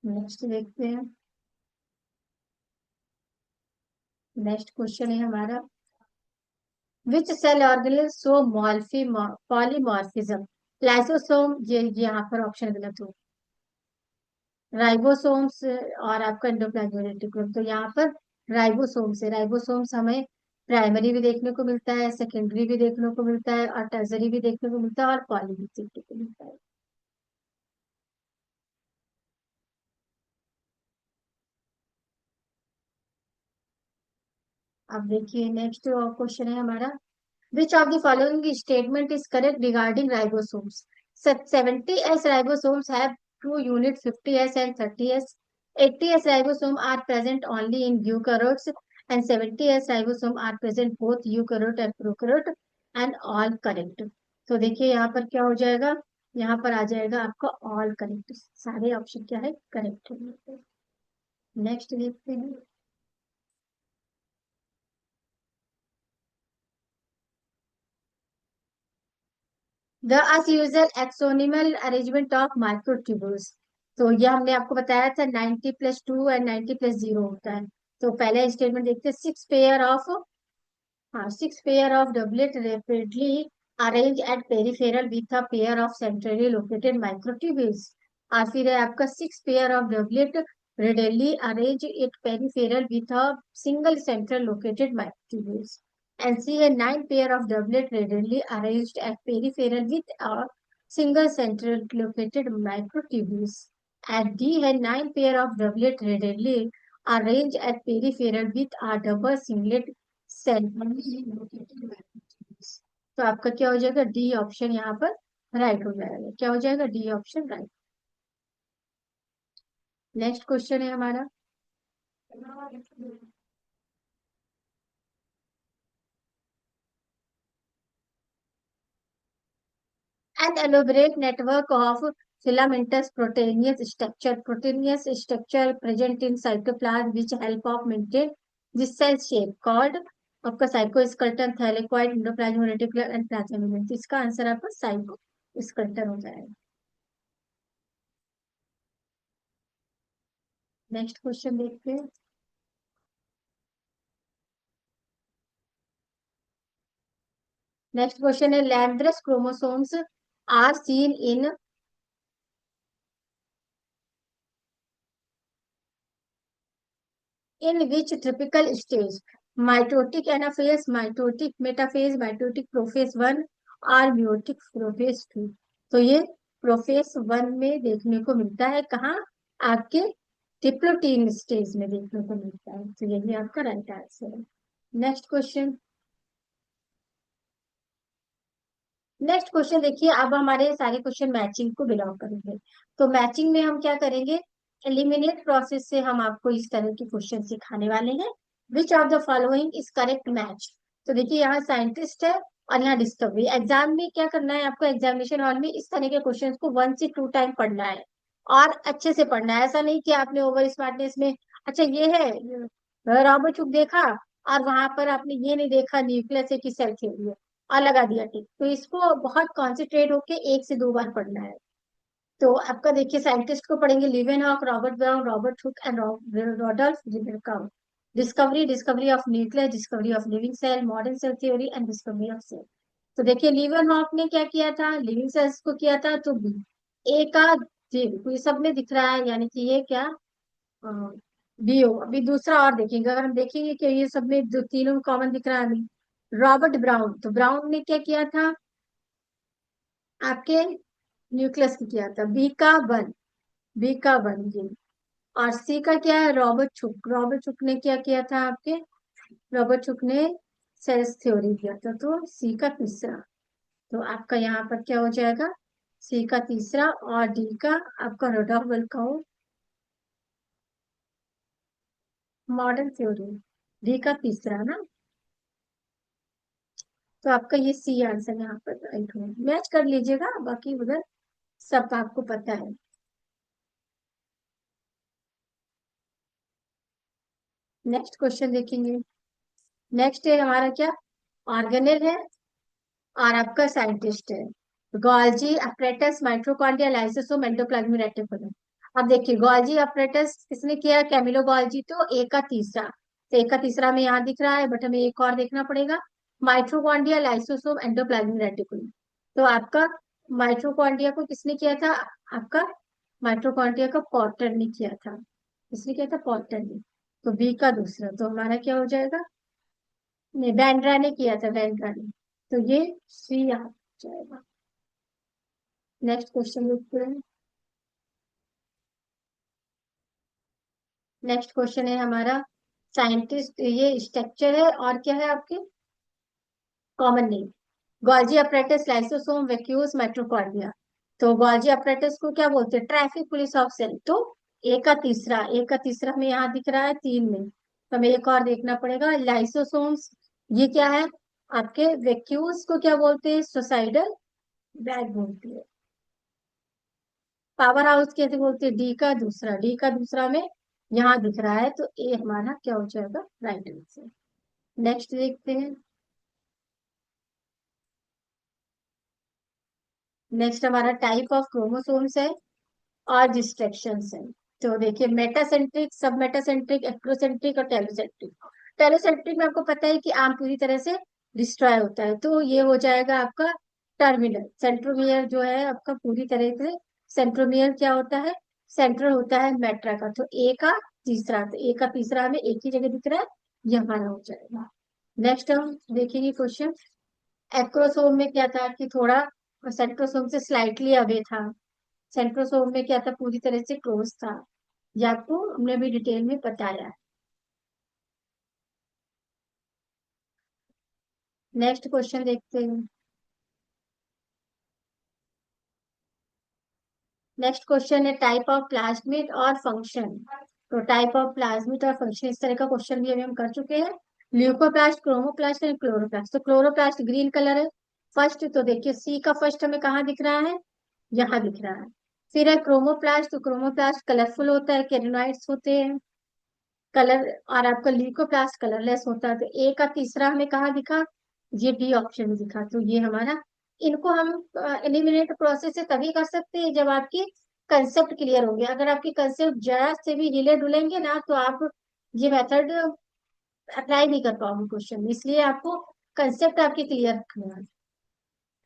नेक्स्ट देखते हैं। नेक्स्ट क्वेश्चन है हमारा, विच सेल ऑर्गेनल सो मॉर्फी पॉलीमॉर्फिज्म, लाइसोसोम, ये यहाँ पर ऑप्शन गलत हो, राइबोसोम्स और आपका एंडोप्लाज्मिक रेटिकुलम। तो यहाँ पर राइबोसोम्स है। राइबोसोम्स हमें प्राइमरी भी देखने को मिलता है, सेकेंडरी भी देखने को मिलता है, और टर्सरी भी देखने को मिलता है, और पॉली भी देखने को मिलता है। अब देखिए नेक्स्ट क्वेश्चन है हमारा, which of the following statement is correct regarding ribosomes. 70s ribosomes have two units, 50s and 30s. 80s ribosome are present only in eukaryotes, and 70s ribosome are present both eukaryote and prokaryote, and all correct। तो देखिए यहाँ पर क्या हो जाएगा, यहाँ पर आ जाएगा आपका ऑल करेक्ट, सारे ऑप्शन क्या है, करेक्ट है। नेक्स्ट देखते हैं। The as usual axonemal arrangement of microtubules. तो ये हमने आपको बताया था 90+2 एंड 90+0 होता है। तो पहले स्टेटमेंट देखते हैं, 6 पेयर ऑफ, हाँ 6 pair of doublet rapidly arrange eight peripheral with a pair of centrally located microtubules. और फिर है आपका 6 pair of doublet radially arrange it peripheral with a single central located microtubules. And C है 9 pair of doublet radially arranged at peripheral with a single central located microtubules. And D है 9 pair of doublet radially arranged at peripheral with a double singlet cell। तो आपका क्या हो जाएगा, डी ऑप्शन यहाँ पर राइट हो जाएगा। क्या हो जाएगा, D option right. Next question है हमारा, an elaborate network of filamentous proteinous structure present in cytoplasm which help of maintain this cell shape called आपका cytoskeleton, thylakoid, endoplasmic reticulum and plasma. इसका आंसर आपका साइकोस्केलेटन हो जाएगा। नेक्स्ट क्वेश्चन देखते हैं। नेक्स्ट क्वेश्चन है, lampbrush chromosomes are seen in which typical stage, mitotic anaphase, mitotic metaphase, mitotic prophase one और म्यूटिक प्रोफेज टू। तो ये प्रोफेज वन में देखने को मिलता है, कहाँ, आपके डिप्लोटीन स्टेज में देखने को मिलता है। तो यही आपका राइट आंसर है। नेक्स्ट क्वेश्चन, नेक्स्ट क्वेश्चन देखिए, अब हमारे सारे क्वेश्चन मैचिंग को बिलोंग करेंगे। तो मैचिंग में हम क्या करेंगे, एलिमिनेट प्रोसेस से हम आपको इस तरह के क्वेश्चन सिखाने वाले हैं। Which of the following is correct match. तो देखिए, यहाँ साइंटिस्ट है और यहाँ डिस्कवरी। एग्जाम में क्या करना है आपको, एग्जामिनेशन हॉल में इस तरह के क्वेश्चन को 1 से 2 टाइम पढ़ना है और अच्छे से पढ़ना है। ऐसा नहीं कि आपने ओवर स्मार्टनेस में, अच्छा ये है रॉबर्ट हुक देखा और वहां पर आपने ये नहीं देखा न्यूक्लियस है कि सेल थ्योरी है और लगा दिया टिक। तो इसको बहुत कॉन्सेंट्रेट होके 1 से 2 बार पढ़ना है। तो आपका देखिए, साइंटिस्ट को पढ़ेंगे Leeuwenhoek, Robert Brown, Robert Hooke and Rudolf रिबेरकाउ। Discovery, discovery of nucleus, discovery of living cell, modern cell theory and discovery of cell. तो देखिए, लिवेनहॉक ने क्या किया था, लिविंग सेल्स को किया था, तो बी, ए का जी तो ये सब में दिख रहा है, यानी कि ये क्या, बी हो। अभी दूसरा और देखेंगे, अगर हम देखेंगे कि ये सब में जो तीनों कॉमन दिख रहा है अभी, रॉबर्ट ब्राउन, तो ब्राउन ने क्या किया था, आपके न्यूक्लियस की किया था, बी का वन, बी का वन ये। और सी का क्या है, रॉबर्ट चुक, रॉबर्ट चुक ने क्या किया था आपके, रॉबर्ट चुक ने सेल्स थ्योरी किया था, तो सी का तीसरा। तो आपका यहाँ पर क्या हो जाएगा, सी का तीसरा और डी का आपका रोडॉल्फ वल्काओ मॉडर्न थ्योरी, डी का तीसरा ना। तो आपका ये सी आंसर यहाँ पर राइट हो, मैच कर लीजिएगा, बाकी उधर सब आपको पता है। नेक्स्ट क्वेश्चन देखेंगे। नेक्स्ट है हमारा क्या, ऑर्गेनेल है और आपका साइंटिस्ट है, Golgi apparatus, mitochondria, lysosome, endoplasmic reticulum. अब देखिए, गॉल्जी अपरेटस किसने किया, कैमिलो गॉल्जी, तो ए का तीसरा। तो ए का तीसरा में यहाँ दिख रहा है, बट हमें एक और देखना पड़ेगा, माइटोकॉन्ड्रिया, लाइसोसोम, एंडोप्लाज्मिक रेटिकुलम। तो आपका माइटोकॉन्ड्रिया को किसने किया था, आपका माइटोकॉन्ड्रिया का पॉटर ने किया था, किसने किया था, पॉटर ने। तो बी का दूसरा, तो हमारा क्या हो जाएगा, नहीं बैंड्रा ने किया था, बैंड्रा ने। तो ये सी आ जाएगा। नेक्स्ट क्वेश्चन देखते हैं। नेक्स्ट क्वेश्चन है हमारा, साइंटिस्ट, ये स्ट्रक्चर है और क्या है आपके common name, Golgi apparatus, lysosome, vacuoles, mitochondria. तो गॉल्जी अपरेटस को क्या बोलते हैं, ट्रैफिक पुलिस ऑफ सेल। तो ए का तीसरा, ए का तीसरा में यहाँ दिख रहा है 3 में, तो हमें एक और देखना पड़ेगा, लाइसोसोम्स, ये क्या है आपके, वैक्यूल्स को क्या बोलते हैं, सुसाइडल बैग बोलते हैं। पावर हाउस कैसे बोलते हैं, डी का दूसरा, डी का दूसरा में यहाँ दिख रहा है, तो ए हमारा क्या हो जाएगा, राइट आंसर। नेक्स्ट देखते हैं। नेक्स्ट हमारा टाइप ऑफ क्रोमोसोम्स है और डिस्ट्रैक्शंस है। तो देखिए, मेटासेंट्रिक, सब मेटासेंट्रिक, एक्ट्रोसेंट्रिक और टेलोसेंट्रिक। टेलोसेंट्रिक में आपको पता है कि आम पूरी तरह से डिस्ट्रॉय होता है, तो ये हो जाएगा आपका टर्मिनल। सेंट्रोमियर जो है आपका पूरी तरह से, सेंट्रोमियर क्या होता है, सेंट्रल होता है मेट्रा का। तो ए का तीसरा, तो ए का तीसरा में एक ही जगह दिख रहा है, ये हमारा हो जाएगा। नेक्स्ट हम देखेंगे क्वेश्चन, एक्रोसोम में क्या था कि थोड़ा सेंट्रोसोम से स्लाइटली अवे था, सेंट्रोसोम में क्या था, पूरी तरह से क्लोज था। ये आपको हमने भी डिटेल में बताया है। नेक्स्ट क्वेश्चन देखते हैं। नेक्स्ट क्वेश्चन है टाइप ऑफ प्लाज्मिड और फंक्शन। तो टाइप ऑफ प्लाज्मिड और फंक्शन, इस तरह का क्वेश्चन भी अभी हम कर चुके हैं। Leucoplast, chromoplast and chloroplast. तो क्लोरोप्लास्ट ग्रीन कलर है फर्स्ट, तो देखिए सी का फर्स्ट हमें कहाँ दिख रहा है, यहाँ दिख रहा है। फिर है क्रोमोप्लास्ट, तो क्रोमोप्लास्ट कलरफुल होता है, कैरोनाइट्स होते हैं कलर। और आपका ल्यूकोप्लास्ट कलरलेस होता है। तो ए का तीसरा हमें कहाँ दिखा, ये डी ऑप्शन में दिखा। तो ये हमारा, इनको हम एलिमिनेट प्रोसेस से तभी कर सकते हैं जब आपकी कंसेप्ट क्लियर होंगे। अगर आपकी कंसेप्ट जरा से भी हिले डुलेंगे ना, तो आप ये मेथड अप्लाई नहीं कर पाओगे क्वेश्चन में। इसलिए आपको कंसेप्ट आपकी क्लियर रखना है।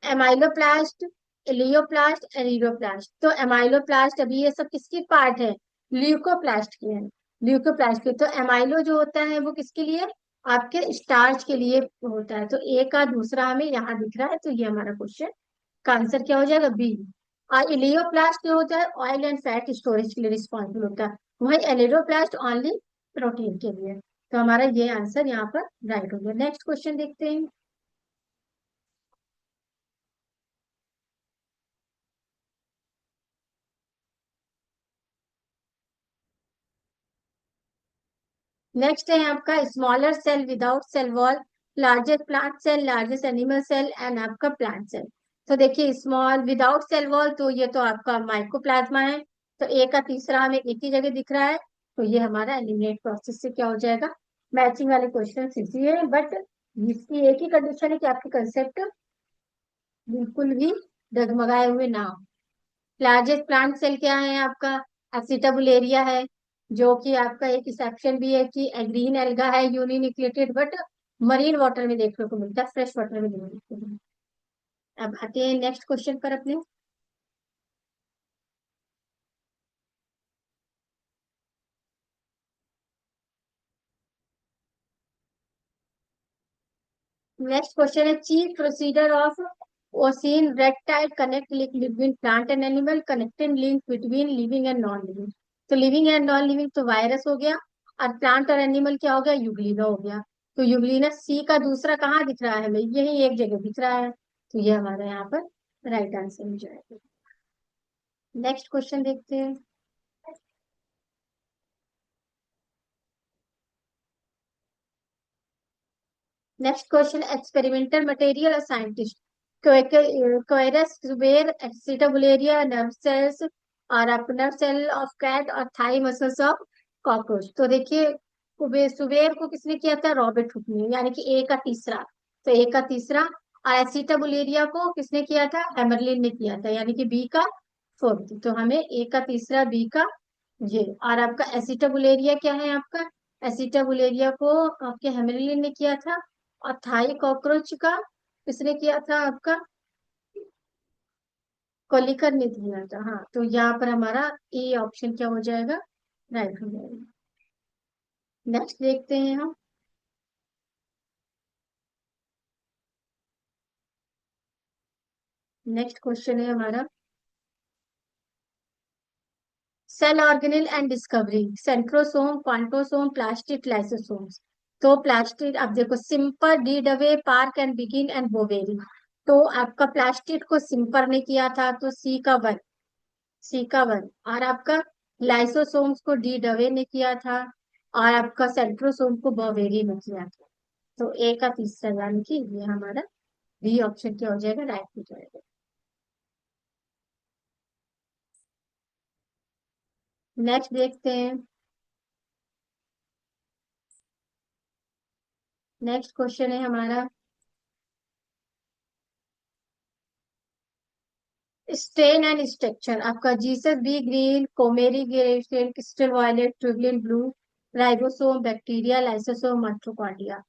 Amyloplast, elaioplast, aleuroplast. तो एमाइलोप्लास्ट, अभी ये सब किसकी पार्ट है, ल्यूकोप्लास्ट की है। ल्यूकोप्लास्ट की। तो एमाइलो जो होता है वो किसके लिए, आपके स्टार्च के लिए होता है। तो ए का दूसरा हमें यहाँ दिख रहा है, तो ये हमारा क्वेश्चन का आंसर क्या हो जाएगा, बी। और इलियोप्लास्ट जो होता है ऑयल एंड फैट स्टोरेज के लिए रिस्पॉन्सिबल होता है। वही एलिडोप्लास्ट ओनली प्रोटीन के लिए। तो हमारा ये आंसर यहाँ पर राइट हो गया। नेक्स्ट क्वेश्चन देखते हैं। नेक्स्ट है आपका smaller cell without cell wall, largest plant cell, largest animal cell and आपका प्लांट सेल। तो देखिए स्मॉल विदाउट सेल वॉल, तो ये तो आपका माइकोप्लाज्मा है। तो ए का तीसरा हमें एक ही जगह दिख रहा है। तो ये हमारा एलिमिनेट प्रोसेस से क्या हो जाएगा, मैचिंग वाले क्वेश्चन इजी है, बट इसकी एक ही कंडीशन है कि आपके कंसेप्ट बिल्कुल भी डगमगाए हुए ना हो। लार्जेस्ट प्लांट सेल क्या है आपका, एसिटाबुलेरिया है। जो कि आपका एक एक्सेप्शन भी है कि ग्रीन एल्गा है यूनिन्यूक्लिएटेड, बट मरीन वाटर में देखने को मिलता है, फ्रेश वाटर में नहीं देखने को मिलता। अब आते हैं नेक्स्ट क्वेश्चन पर अपने। नेक्स्ट क्वेश्चन है चीफ प्रोसीजर ऑफ ओसीन रेक्टाइल connect link between plant and animal, connecting link between living and non living. तो लिविंग एंड नॉन लिविंग तो वायरस हो गया, और प्लांट और एनिमल क्या हो गया, यूग्लिना हो गया। तो यूग्लिना सी का दूसरा कहाँ दिख रहा है हमें, यही एक जगह दिख रहा है। तो ये हमारा यहाँ पर राइट आंसर हो जाएगा। नेक्स्ट क्वेश्चन देखते हैं। नेक्स्ट क्वेश्चन एक्सपेरिमेंटल मटेरियल और साइंटिस्ट। क्वेरस, जुबेर, एक्सीटाबुलेरिया, नर्व सेल्स, और आप नर्व सेल ऑफ कैट और थाई मसल्स ऑफ कॉकरोच। तो देखिए सुबेर को किसने किया था, रॉबर्ट हुक ने, यानी कि ए का तीसरा। तो ए का तीसरा। और एक्सीटाबुलेरिया को किसने किया था, हेमरलिन ने किया था, यानी कि बी का फोर्थ। तो हमें ए का तीसरा, बी का ये। और आपका एसिटाबुलेरिया क्या है आपका, एसिटाबुलेरिया को आपके हेमरलिन ने किया था। और थाई कॉकरोच का किसने किया था आपका, कोलिकर ने दिया था। हाँ, तो यहाँ पर हमारा ए ऑप्शन क्या हो जाएगा, राइट हो जाएगा। नेक्स्ट देखते हैं हम। नेक्स्ट क्वेश्चन है हमारा cell organelle and discovery, centrosome, quantasome, plastid, lysosomes. तो प्लास्टिड, अब देखो Schimper, de Duve, Park and Biggins and Boveri. तो आपका प्लास्टिड को सिंपर ने किया था, तो सी का वन, सी का वन। और आपका लाइसोसोम्स को डी डवे ने किया था, और आपका सेंट्रोसोम को बोवेरी ने किया था। तो ए का तीसरा, यानी कि ये हमारा बी ऑप्शन क्या हो जाएगा, राइट हो जाएगा। नेक्स्ट देखते हैं। नेक्स्ट क्वेश्चन है हमारा स्टेन एंड स्ट्रक्चर। आपका जीसस बी ग्रीन, कोमेरी green, crystal violet, trypan blue, ribosome, bacteria, lysosome, mitochondria.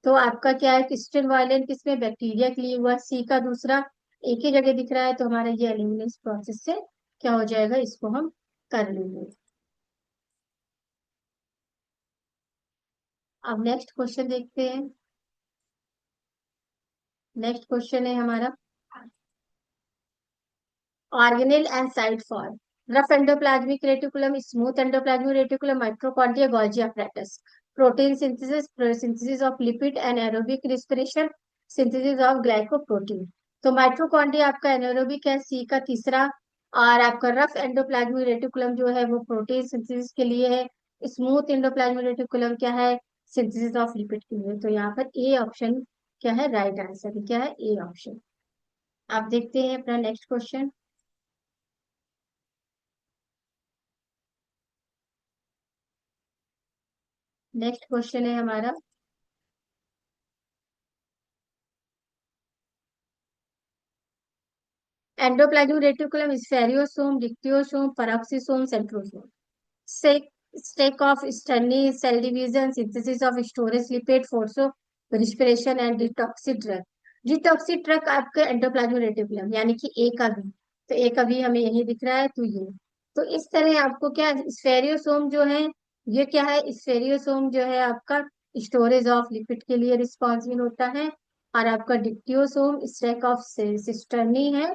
तो आपका क्या है, क्रिस्टल वायलेट किसमें, बैक्टीरिया के लिए हुआ, सी का दूसरा एक ही जगह दिख रहा है। तो हमारा ये एलिमिनेशन प्रोसेस से क्या हो जाएगा, इसको हम कर लेंगे। अब नेक्स्ट क्वेश्चन देखते हैं। नेक्स्ट क्वेश्चन है हमारा organelle and site for. Rough endoplasmic reticulum, smooth endoplasmic reticulum, mitochondria, Golgi apparatus, protein synthesis, synthesis of lipid and aerobic respiration, synthesis of glycoprotein. तो माइटोकॉन्ड्रिया आपका एनारोबिक है, सी का तीसरा। और आपका रफ एंडोप्लाज्मिक रेटिकुलम जो है वो प्रोटीन सिंथेसिस के लिए है। स्मूथ एंडोप्लाज्मिक रेटिकुलम क्या है, सिंथेसिस ऑफ लिपिड के लिए। तो यहाँ पर ए ऑप्शन क्या है, राइट आंसर क्या है, ए ऑप्शन। आप देखते हैं अपना नेक्स्ट क्वेश्चन। नेक्स्ट क्वेश्चन है हमारा, endoplasmic reticulum, sphaerosome, dictyosome, peroxisome, centrosome. Stack of cisternae, cell division, synthesis of storage lipid, force of respiration and detoxic drug. Detoxic drug आपके एंडोप्लाज्मिक रेटिकुलम यानी कि ए का बी। तो ए का बी हमें यही दिख रहा है, तो ये। तो इस तरह आपको क्या, स्फेरियोसोम जो है, ये क्या है, स्फेरियोसोम जो है आपका स्टोरेज ऑफ लिपिड के लिए रिस्पॉन्सिबल होता है। और आपका डिक्टियोसोम स्टेक ऑफ सिस्टर्नी है।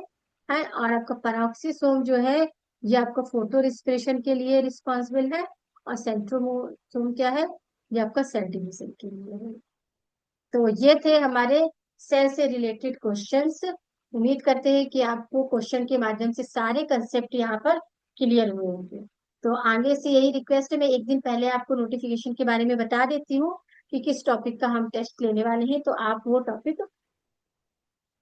और आपका पेरोक्सिसोम जो है, ये आपका फोटो रिस्पिरेशन के लिए रिस्पॉन्सिबल है। और सेंट्रोसोम क्या है, ये आपका सेल डिवीजन के लिए है। तो ये थे हमारे सेल से रिलेटेड क्वेश्चंस। उम्मीद करते हैं कि आपको क्वेश्चन के माध्यम से सारे कंसेप्ट यहाँ पर क्लियर हुए होंगे। तो आगे से यही रिक्वेस्ट है, मैं एक दिन पहले आपको नोटिफिकेशन के बारे में बता देती हूँ कि किस टॉपिक का हम टेस्ट लेने वाले हैं, तो आप वो टॉपिक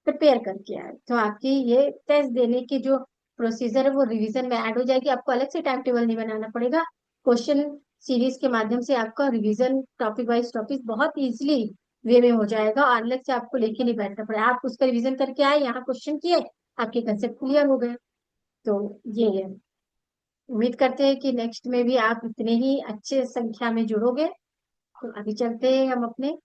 प्रिपेयर करके आए। तो आपकी ये टेस्ट देने की जो प्रोसीजर है वो रिवीजन में ऐड हो जाएगी, आपको अलग से टाइम टेबल नहीं बनाना पड़ेगा। क्वेश्चन सीरीज के माध्यम से आपका रिवीजन टॉपिक वाइज टॉपिक बहुत इजीली वे में हो जाएगा, और अलग से आपको लेके नहीं बैठना पड़ेगा। आप उसका रिवीजन करके आए, यहाँ क्वेश्चन किए, आपके कंसेप्ट क्लियर हो गए। तो ये है, उम्मीद करते हैं कि नेक्स्ट में भी आप इतने ही अच्छे संख्या में जुड़ोगे। तो अभी चलते हैं हम अपने